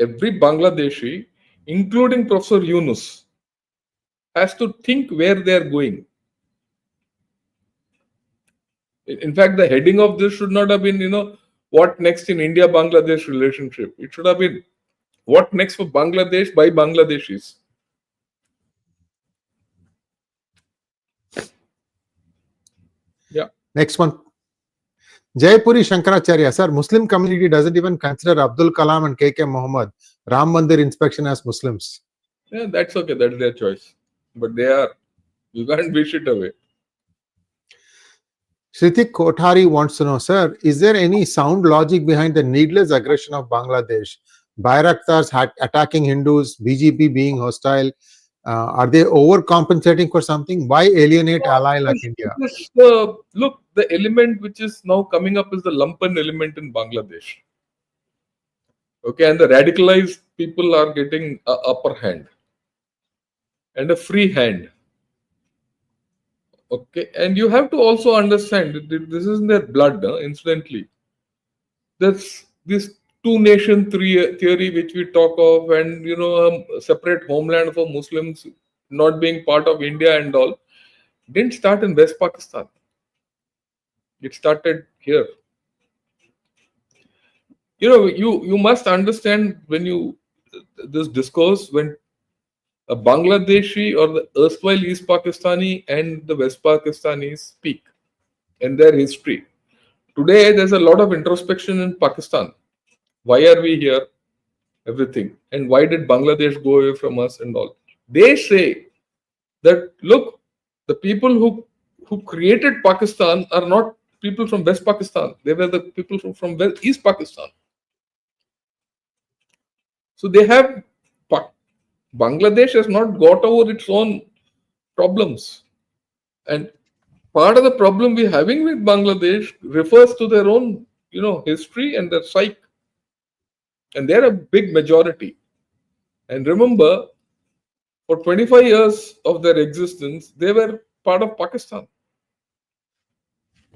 Every Bangladeshi, including Professor Yunus, has to think where they are going. In fact, the heading of this should not have been, what next in India-Bangladesh relationship. It should have been, what next for Bangladesh by Bangladeshis. Yeah. Next one. Jaipuri Shankaracharya, sir, Muslim community doesn't even consider Abdul Kalam and KK Muhammad Ram Mandir inspection as Muslims. Yeah, that's okay. That's their choice. But they are. You can't wish it away. Shrithik Kothari wants to know, sir, is there any sound logic behind the needless aggression of Bangladesh? Bayraktars attacking Hindus, BJP being hostile, Are they overcompensating for something? Why alienate ally like India? Look, the element which is now coming up is the lumpen element in Bangladesh. Okay, and the radicalized people are getting an upper hand and a free hand. Okay, and you have to also understand that this is in their blood, incidentally. That's this two-nation theory which we talk of, and a separate homeland for Muslims not being part of India and all, didn't start in West Pakistan. It started here. You must understand when this discourse, when a Bangladeshi or the erstwhile East Pakistani and the West Pakistanis speak in their history. Today, there's a lot of introspection in Pakistan. Why are we here? Everything. And why did Bangladesh go away from us and all? They say that, look, the people who created Pakistan are not people from West Pakistan. They were the people from East Pakistan. So they have... Bangladesh has not got over its own problems. And part of the problem we're having with Bangladesh refers to their own, history and their psyche. And they're a big majority. And remember, for 25 years of their existence, they were part of Pakistan.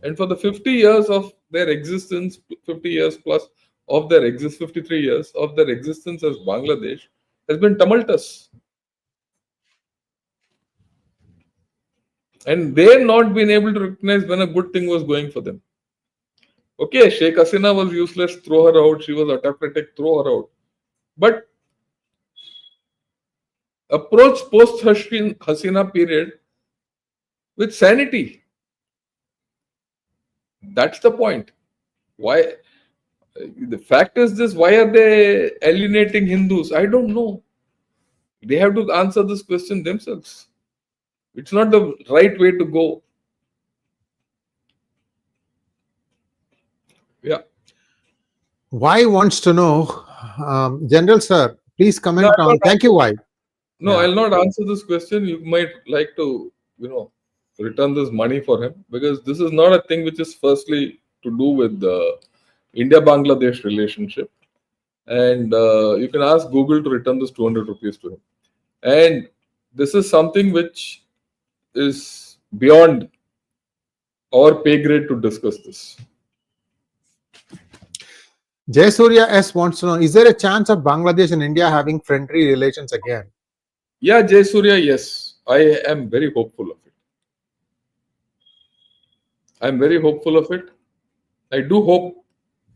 And for the 50 years of their existence, 50 years plus of their 53 years of their existence as Bangladesh, has been tumultuous. And they've not been able to recognize when a good thing was going for them. Okay, Sheikh Hasina was useless, throw her out. She was autocratic, throw her out. But approach post-Hasina period with sanity. That's the point. Why? The fact is this, why are they alienating Hindus? I don't know. They have to answer this question themselves. It's not the right way to go. Yeah. Why wants to know, General Sir, please comment on. Thank you, why. No, I'll not answer this question. You might like to, return this money for him, because this is not a thing which is firstly to do with the India-Bangladesh relationship. And you can ask Google to return this 200 rupees to him. And this is something which is beyond our pay grade to discuss this. Jayasuriya S wants to know, is there a chance of Bangladesh and India having friendly relations again? Yeah, Jayasuriya, yes. I am very hopeful of it. I'm very hopeful of it. I do hope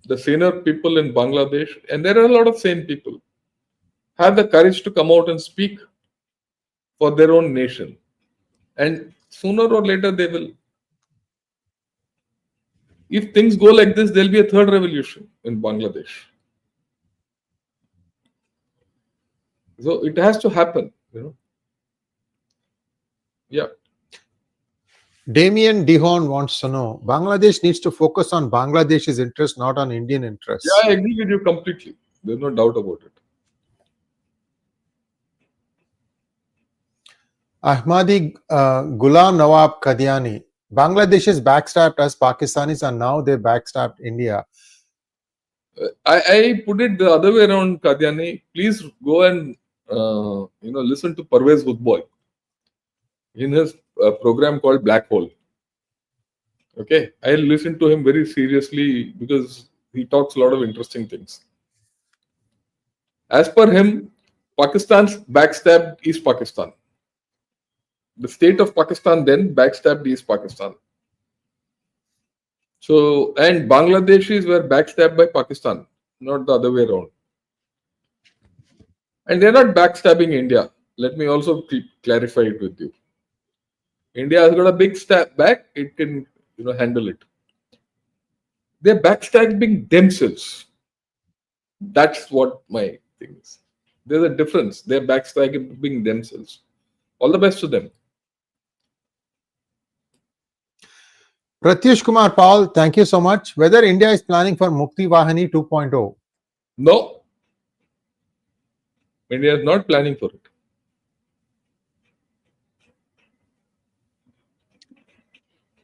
the saner people in Bangladesh, and there are a lot of sane people, have the courage to come out and speak for their own nation. And sooner or later they will. If things go like this, there'll be a third revolution in Bangladesh. So it has to happen, Yeah. Damien Dihon wants to know, Bangladesh needs to focus on Bangladesh's interest, not on Indian interests. Yeah, I agree with you completely. There's no doubt about it. Ahmadi Ghulam Nawab Qadiani, Bangladesh is backstabbed as Pakistanis are now they backstabbed India. I put it the other way around, Qadiani. Please go and listen to Pervez Woodboy in his program called Black Hole. Okay, I listen to him very seriously because he talks a lot of interesting things. As per him, Pakistan's backstabbed East Pakistan. The state of Pakistan then backstabbed East Pakistan. So, and Bangladeshis were backstabbed by Pakistan, not the other way around. And they're not backstabbing India. Let me also clarify it with you. India has got a big stab back, it can handle it. They're backstabbing themselves. That's what my thing is. There's a difference. They're backstabbing themselves. All the best to them. Pratyush Kumar Paul, thank you so much. Whether India is planning for Mukti Vahini 2.0? No. India is not planning for it.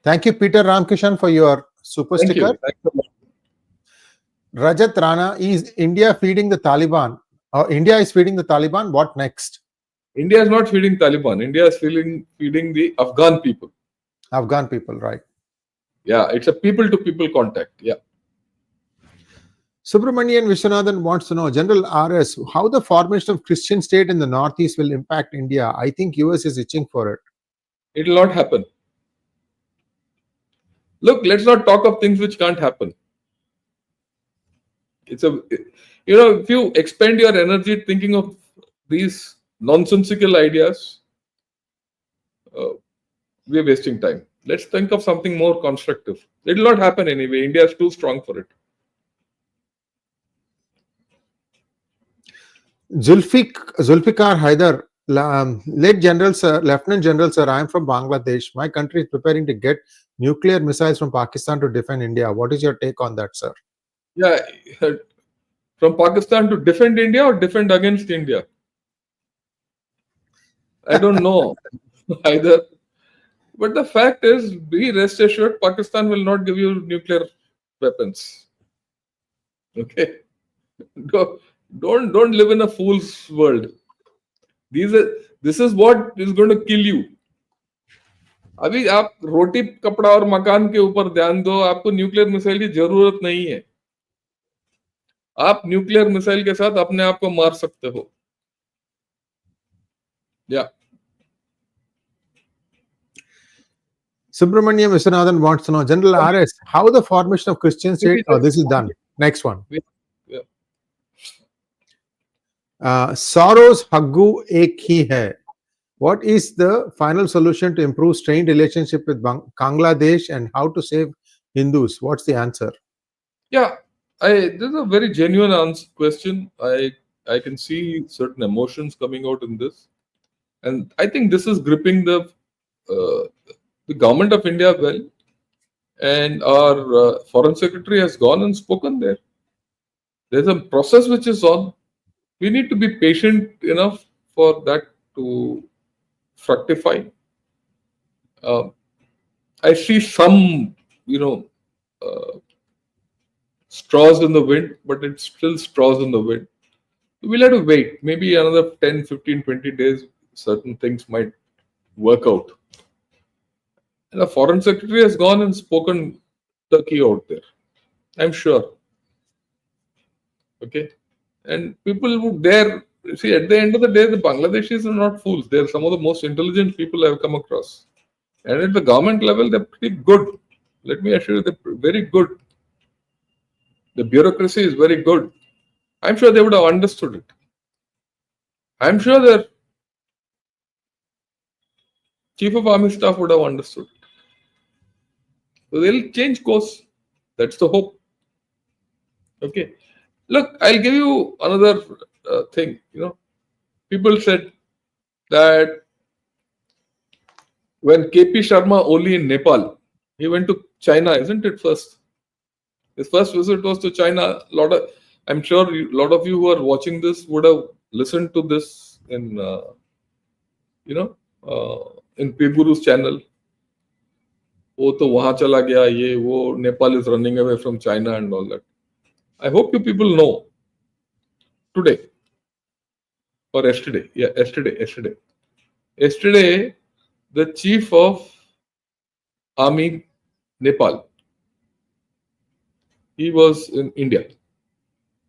Thank you, Peter Ramkishan, for your super Thank sticker. you. Thanks a lot. Rajat Rana, is India feeding the Taliban? India is feeding the Taliban. What next? India is not feeding Taliban. India is feeding the Afghan people. Afghan people, right? Yeah, it's a people-to-people contact. Yeah. Subramanian Vishwanathan wants to know, General RS, how the formation of Christian state in the Northeast will impact India. I think US is itching for it. It will not happen. Look, let's not talk of things which can't happen. It's if you expend your energy thinking of these nonsensical ideas, we're wasting time. Let's think of something more constructive. It will not happen anyway. India is too strong for it. Zulfikar Haider, late General Sir, Lieutenant General Sir, I am from Bangladesh. My country is preparing to get nuclear missiles from Pakistan to defend India. What is your take on that, sir? Yeah, from Pakistan to defend India or defend against India? I don't know either. But the fact is, be rest assured, Pakistan will not give you nuclear weapons. Okay? Don't live in a fool's world. This is what is going to kill you. अभी आप रोटी कपड़ा और मकान के ऊपर ध्यान दो, आपको न्यूक्लियर मिसाइल की जरूरत नहीं है. आप न्यूक्लियर मिसाइल के साथ अपने आप को मार सकते हो. Yeah. Subramaniam Vishwanathan wants to know, General RS, how the formation of Christian state? Oh, this is done. Next one. Yeah. Soros 𝗥𝗘𝗙𝗥𝗚. What is the final solution to improve strained relationship with Bangladesh and how to save Hindus? What's the answer? Yeah, this is a very genuine question. I can see certain emotions coming out in this, and I think this is gripping the government of India well, and our foreign secretary has gone and spoken there. There's a process which is on. We need to be patient enough for that to fructify. I see some, straws in the wind, but it's still straws in the wind. We'll have to wait. Maybe another 10, 15, 20 days, certain things might work out. And the foreign secretary has gone and spoken Turkey out there. I'm sure. Okay. And people who dare, see, at the end of the day, the Bangladeshis are not fools. They're some of the most intelligent people I've come across. And at the government level, they're pretty good. Let me assure you, they're very good. The bureaucracy is very good. I'm sure they would have understood it. I'm sure their chief of army staff would have understood it. So they'll change course. That's the hope. Okay. Look, I'll give you another thing. People said that when K.P. Sharma Oli in Nepal, he went to China, isn't it, first? His first visit was to China. I'm sure a lot of you who are watching this would have listened to this in PGurus channel. वो तो वहां चला गया, ये वो Nepal is running away from China and all that. I hope you people know today or yesterday. Yeah, yesterday. Yesterday, the chief of army Nepal, he was in India.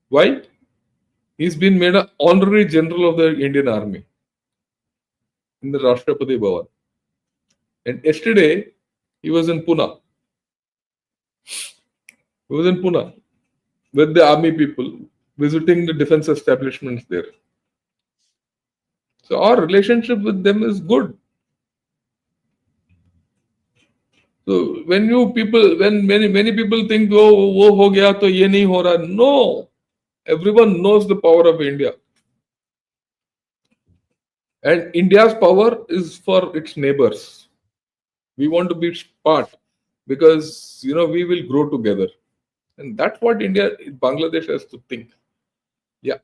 Why? He's been made an honorary general of the Indian Army in the 𝗪𝗡𝗏 Bhavan. And yesterday, he was in Pune. With the army people, visiting the defense establishments there. So our relationship with them is good. So when many people think, oh, wo ho gaya to ye nahi ho raha. No, everyone knows the power of India. And India's power is for its neighbors. We want to be part because, we will grow together. And that's what Bangladesh has to think. Yeah.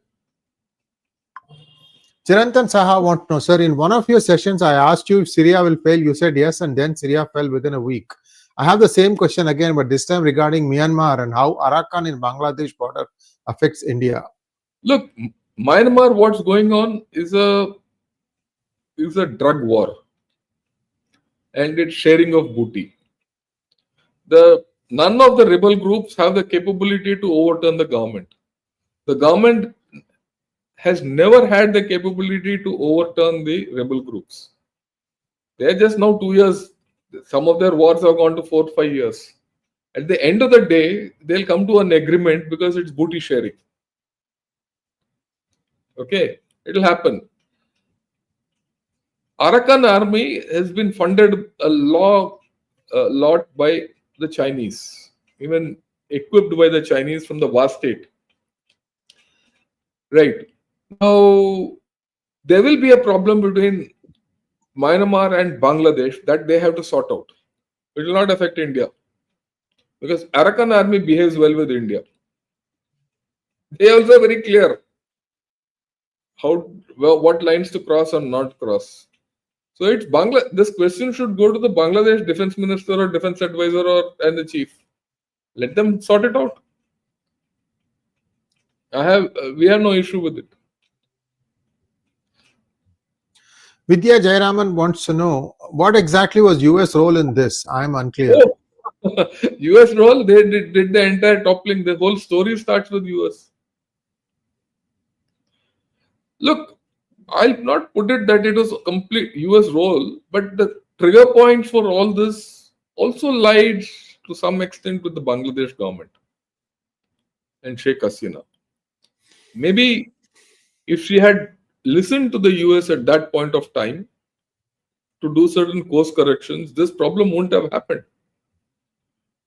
Chirantan Saha wants to know, sir, in one of your sessions, I asked you if Syria will fail. You said yes, and then Syria fell within a week. I have the same question again, but this time regarding Myanmar and how Arakan in Bangladesh border affects India. Look, Myanmar, what's going on is a drug war, and it's sharing of booty. None of the rebel groups have the capability to overturn the government. The government has never had the capability to overturn the rebel groups. They're just now 2 years. Some of their wars have gone to 4 or 5 years. At the end of the day, they'll come to an agreement because it's booty sharing. Okay, it'll happen. Arakan army has been funded a lot by the Chinese, even equipped by the Chinese from the vast state. Right. Now, there will be a problem between Myanmar and Bangladesh that they have to sort out. It will not affect India because Arakan army behaves well with India. They are also very clear what lines to cross or not cross. So it's this question should go to the Bangladesh defense minister or defense advisor and the chief. Let them sort it out. We have no issue with it. Vidya Jayaraman wants to know what exactly was US role in this. I'm unclear. US role, they did the entire toppling. The whole story starts with US. Look, I'll not put it that it was a complete US role, but the trigger points for all this also lied to some extent with the Bangladesh government and Sheikh Hasina. Maybe if she had listened to the US at that point of time to do certain course corrections, this problem wouldn't have happened.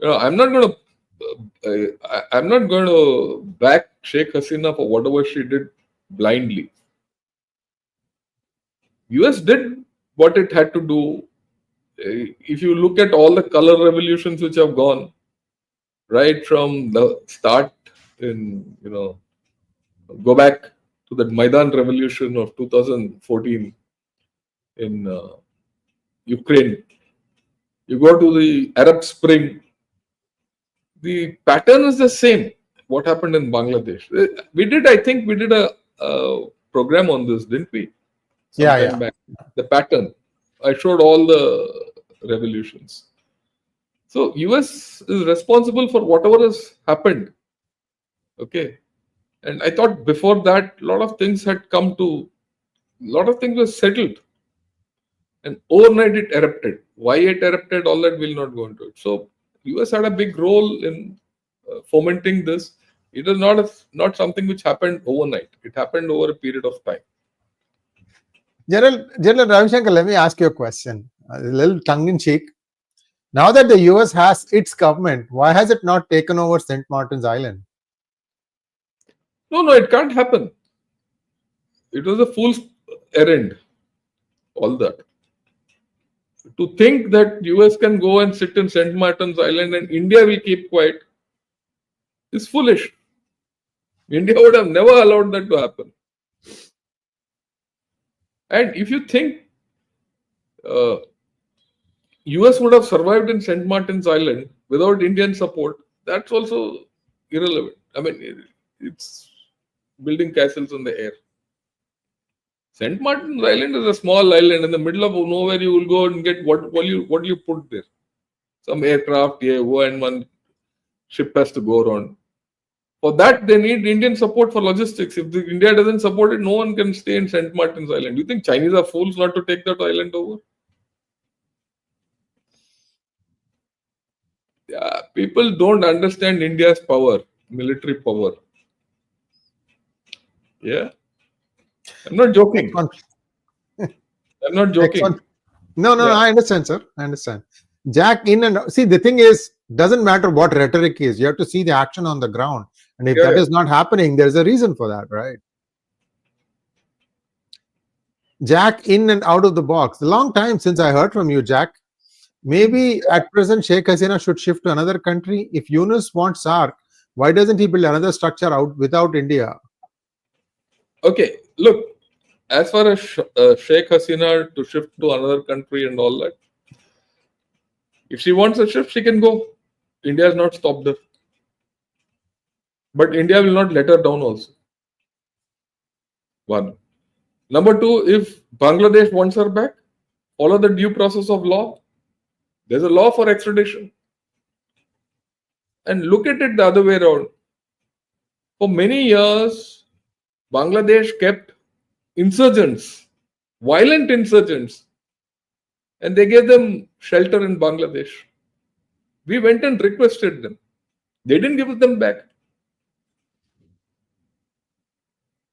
I'm not going to back Sheikh Hasina for whatever she did blindly. US did what it had to do. If you look at all the color revolutions which have gone right from the start go back to the Maidan revolution of 2014 in Ukraine. You go to the Arab Spring. The pattern is the same. What happened in Bangladesh? I think we did a program on this, didn't we? Yeah. Back. The pattern. I showed all the revolutions. So US is responsible for whatever has happened. Okay. And I thought before that, a lot of things were settled. And overnight it erupted. Why it erupted, all that we'll not go into it. So US had a big role in fomenting this. It is not something which happened overnight. It happened over a period of time. General Ravi Shankar, let me ask you a question, a little tongue-in-cheek. Now that the US has its government, why has it not taken over St. Martin's Island? No, it can't happen. It was a fool's errand, all that. To think that US can go and sit in St. Martin's Island and India will keep quiet is foolish. India would have never allowed that to happen. And if you think US would have survived in St. Martin's Island without Indian support, that's also irrelevant. I mean, it's building castles in the air. St. Martin's Island is a small island in the middle of nowhere. You will go and get what do you put there? Some aircraft, and one ship has to go around. For that, they need Indian support for logistics. If India doesn't support it, no one can stay in St. Martin's Island. Do you think Chinese are fools not to take that island over? Yeah, people don't understand India's power, military power. Yeah. I'm not joking. I'm not joking. No, I understand, sir. I understand. Jack in and see, the thing is, doesn't matter what rhetoric is. You have to see the action on the ground. And if that is not happening, there's a reason for that, right? Jack in and out of the box. A long time since I heard from you, Jack. Maybe at present, Sheikh Hasina should shift to another country. If Yunus wants SAARC, why doesn't he build another structure out without India? Okay, look, as far as Sheikh Hasina to shift to another country and all that, If she wants a ship, she can go. India has not stopped her. But India will not let her down also. One. Number two, if Bangladesh wants her back, follow the due process of law. There's a law for extradition. And look at it the other way around. For many years, Bangladesh kept insurgents, violent insurgents, and they gave them shelter in Bangladesh. We went and requested them. They didn't give them back.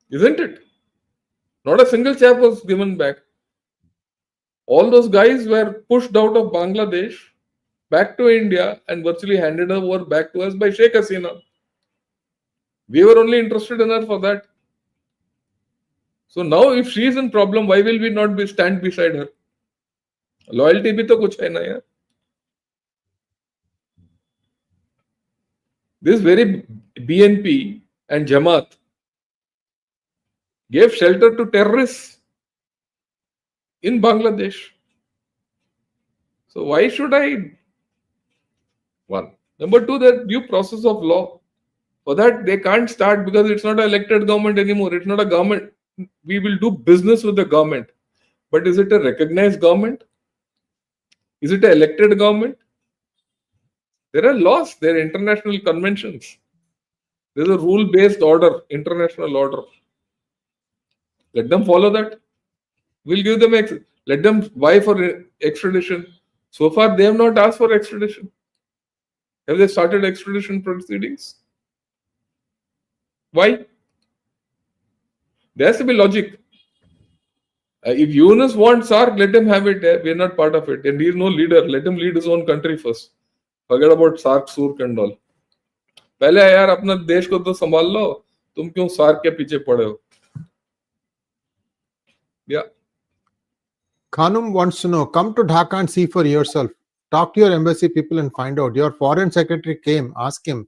Isn't it? Not a single chap was given back. All those guys were pushed out of Bangladesh, back to India, and virtually handed over back to us by Sheikh Hasina. We were only interested in her for that. So now if she is in problem, why will we not stand beside her? Loyalty bhi to kuch hai na yaar. This very BNP and Jamaat gave shelter to terrorists in Bangladesh. So why should I? One. Number two, the due process of law. For that, they can't start because it's not an elected government anymore. It's not a government. We will do business with the government. But is it a recognized government? Is it an elected government? There are laws, there are international conventions. There's a rule-based order, international order. Let them follow that. We'll give them, let them vie for extradition. So far, they have not asked for extradition. Have they started extradition proceedings? Why? There has to be logic. If Yunus wants SARC, let him have it. We're not part of it. And he is no leader. Let him lead his own country first. Forget about SARC, SURC and all. पहले यार अपना देश को तो संभाल लो. तुम क्यों SARC के पीछे पड़े हो? Yeah. Khanum wants to know, come to Dhaka and see for yourself. Talk to your embassy people and find out. Your foreign secretary came, ask him.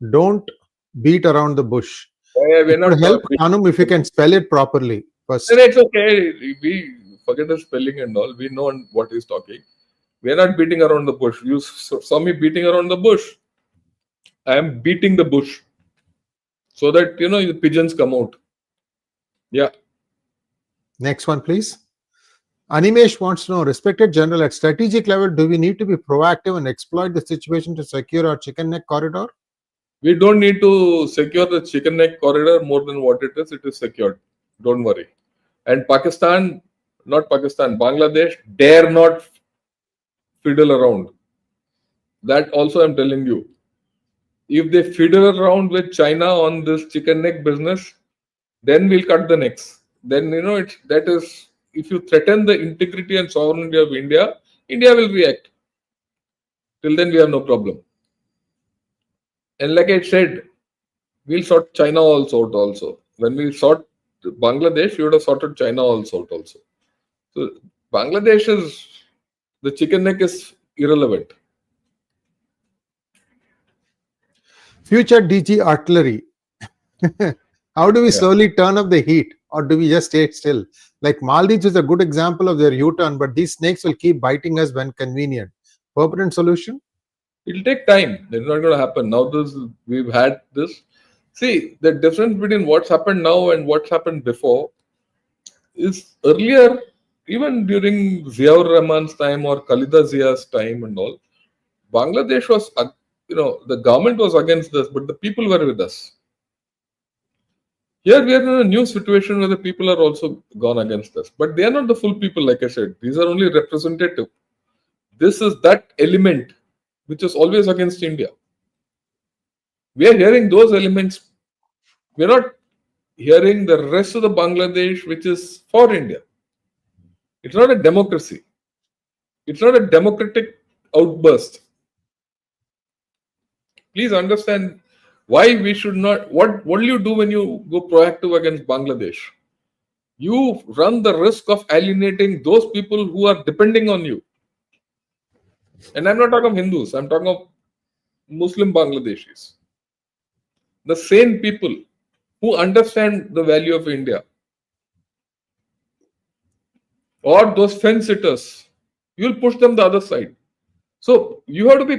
Don't beat around the bush. We're not help Khanum if you can spell it properly first. It's okay. We forget the spelling and all. We know what he's talking. We're not beating around the bush. You saw me beating around the bush. I am beating the bush so that, the pigeons come out. Yeah. Next one, please. Animesh wants to know, respected general, at strategic level, do we need to be proactive and exploit the situation to secure our chicken neck corridor? We don't need to secure the chicken neck corridor more than what it is. It is secured. Don't worry. And Bangladesh dare not fiddle around. That also I'm telling you. If they fiddle around with China on this chicken neck business, then we'll cut the necks. Then, that is, if you threaten the integrity and sovereignty of India, India will react. Till then, we have no problem. And like I said, we'll sort China also out also. When we sort Bangladesh, we would have sorted China also out also. So Bangladesh is, the chicken neck is irrelevant. Future DG artillery. How do we slowly turn up the heat, or do we just stay still? Like Maldives is a good example of their U-turn, but these snakes will keep biting us when convenient. Permanent solution? It'll take time. It's not going to happen. Now we've had this. See, the difference between what's happened now and what's happened before is earlier, even during Ziaur Rahman's time or Khalida Zia's time and all, Bangladesh was, the government was against us, but the people were with us. Here we are in a new situation where the people are also gone against us. But they are not the full people, like I said. These are only representative. This is that element which is always against India. We are hearing those elements. We are not hearing the rest of the Bangladesh which is for India. It's not a democracy. It's not a democratic outburst. Please understand why we should not. What do you do when you go proactive against Bangladesh? You run the risk of alienating those people who are depending on you. And I'm not talking of Hindus, I'm talking of Muslim Bangladeshis. The sane people who understand the value of India. Or those fence sitters, you'll push them the other side. So you have to be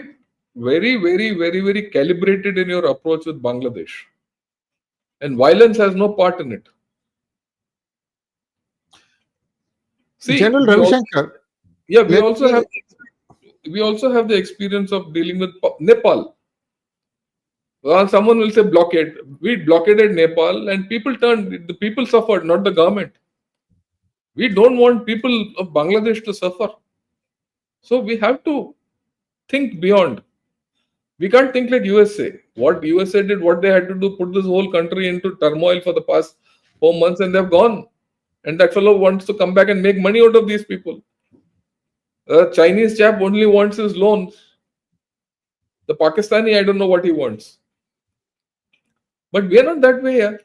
very, very, very, very calibrated in your approach with Bangladesh. And violence has no part in it. See, General Ravi Shankar. we also have the experience of dealing with Nepal. Well, someone will say blockade. We blockaded Nepal and the people suffered, not the government. We don't want people of Bangladesh to suffer. So we have to think beyond. We can't think like USA. What USA did, what they had to do, put this whole country into turmoil for the past 4 months and they've gone. And that fellow wants to come back and make money out of these people. The Chinese chap only wants his loans. The Pakistani, I don't know what he wants. But we are not that way here.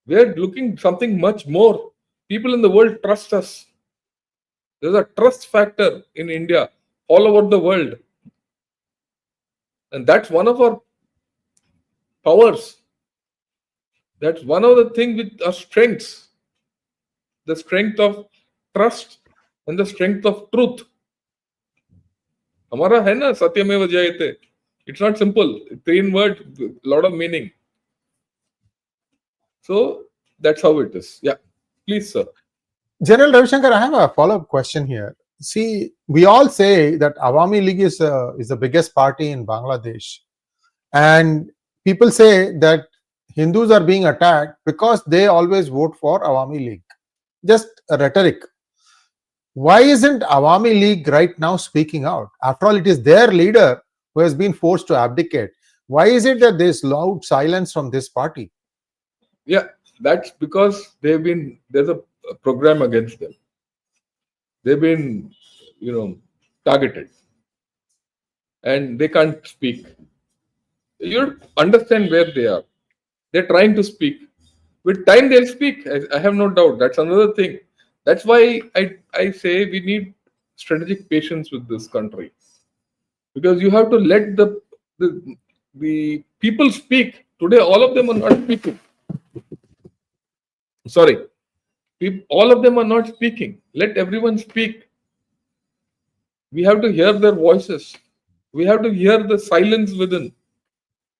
We are looking something much more. People in the world trust us. There's a trust factor in India all over the world. And that's one of our powers. That's one of the things with our strengths. The strength of trust and the strength of truth. Hamara hai na 𝗤𝗎𝗍𝗔 𝗔𝙑𝗫. It's not simple. 3 words, a lot of meaning. So that's how it is. Yeah, please, sir. General Ravi Shankar, I have a follow-up question here. See, we all say that Awami League is the biggest party in Bangladesh. And people say that Hindus are being attacked because they always vote for Awami League. Just a rhetoric. Why isn't Awami League right now speaking out? After all, it is their leader who has been forced to abdicate. Why is it that there is loud silence from this party? Yeah, that's because there's a program against them. They've been, targeted. And they can't speak. You understand where they are. They're trying to speak. With time, they'll speak. I have no doubt. That's another thing. That's why I say we need strategic patience with this country. Because you have to let the people speak. Today, all of them are not speaking. Sorry. All of them are not speaking. Let everyone speak. We have to hear their voices. We have to hear the silence within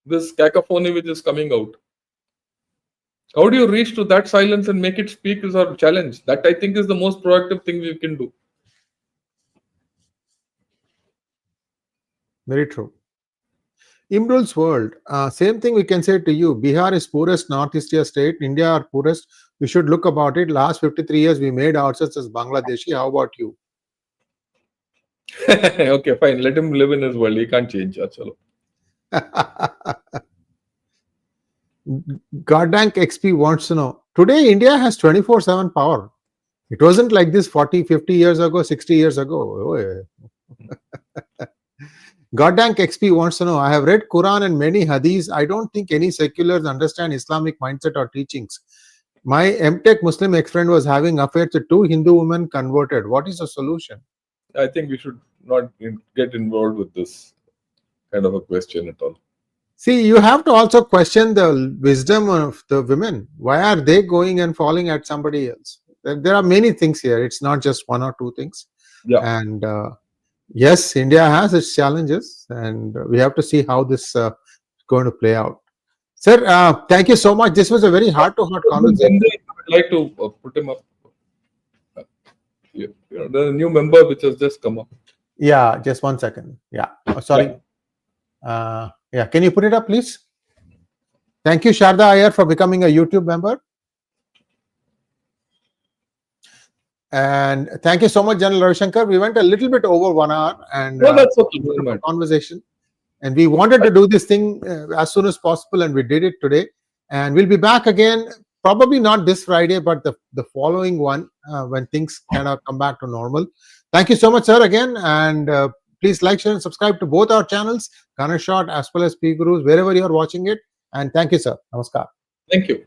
this cacophony which is coming out. How do you reach to that silence and make it speak is our challenge. That I think is the most proactive thing we can do. Very true. Imrul's world, same thing we can say to you. Bihar is poorest Northeast Asia state. India are poorest. We should look about it. Last 53 years, we made ourselves as Bangladeshi. How about you? Okay, fine. Let him live in his world. He can't change. 𝗥𝗘𝗙𝗪 wants to know, today India has 24/7 power. It wasn't like this 40, 50 years ago, 60 years ago. 𝗥𝗘𝗙𝗪 wants to know, I have read Quran and many hadiths. I don't think any seculars understand Islamic mindset or teachings. My MTech Muslim ex-friend was having affairs with 2 Hindu women converted. What is the solution? I think we should not get involved with this kind of a question at all. See, you have to also question the wisdom of the women. Why are they going and falling at somebody else? There are many things here. It's not just 1 or 2 things. Yeah. And yes, India has its challenges, and we have to see how this is going to play out. Sir, thank you so much. This was a very heart-to-heart conversation. I would like to put him up. The new member which has just come up. Yeah, just 1 second. Yeah, sorry. Yeah, can you put it up, please? Thank you, Sree Iyer, for becoming a YouTube member. And thank you so much, General Ravi Shankar. We went a little bit over 1 hour, and that's okay. Conversation. And we wanted to do this thing as soon as possible, and we did it today. And we'll be back again, probably not this Friday, but the following one when things kind of come back to normal. Thank you so much, sir, again. And please like, share, and subscribe to both our channels, Ganeshot as well as PGurus, wherever you are watching it. And thank you, sir. Namaskar. Thank you.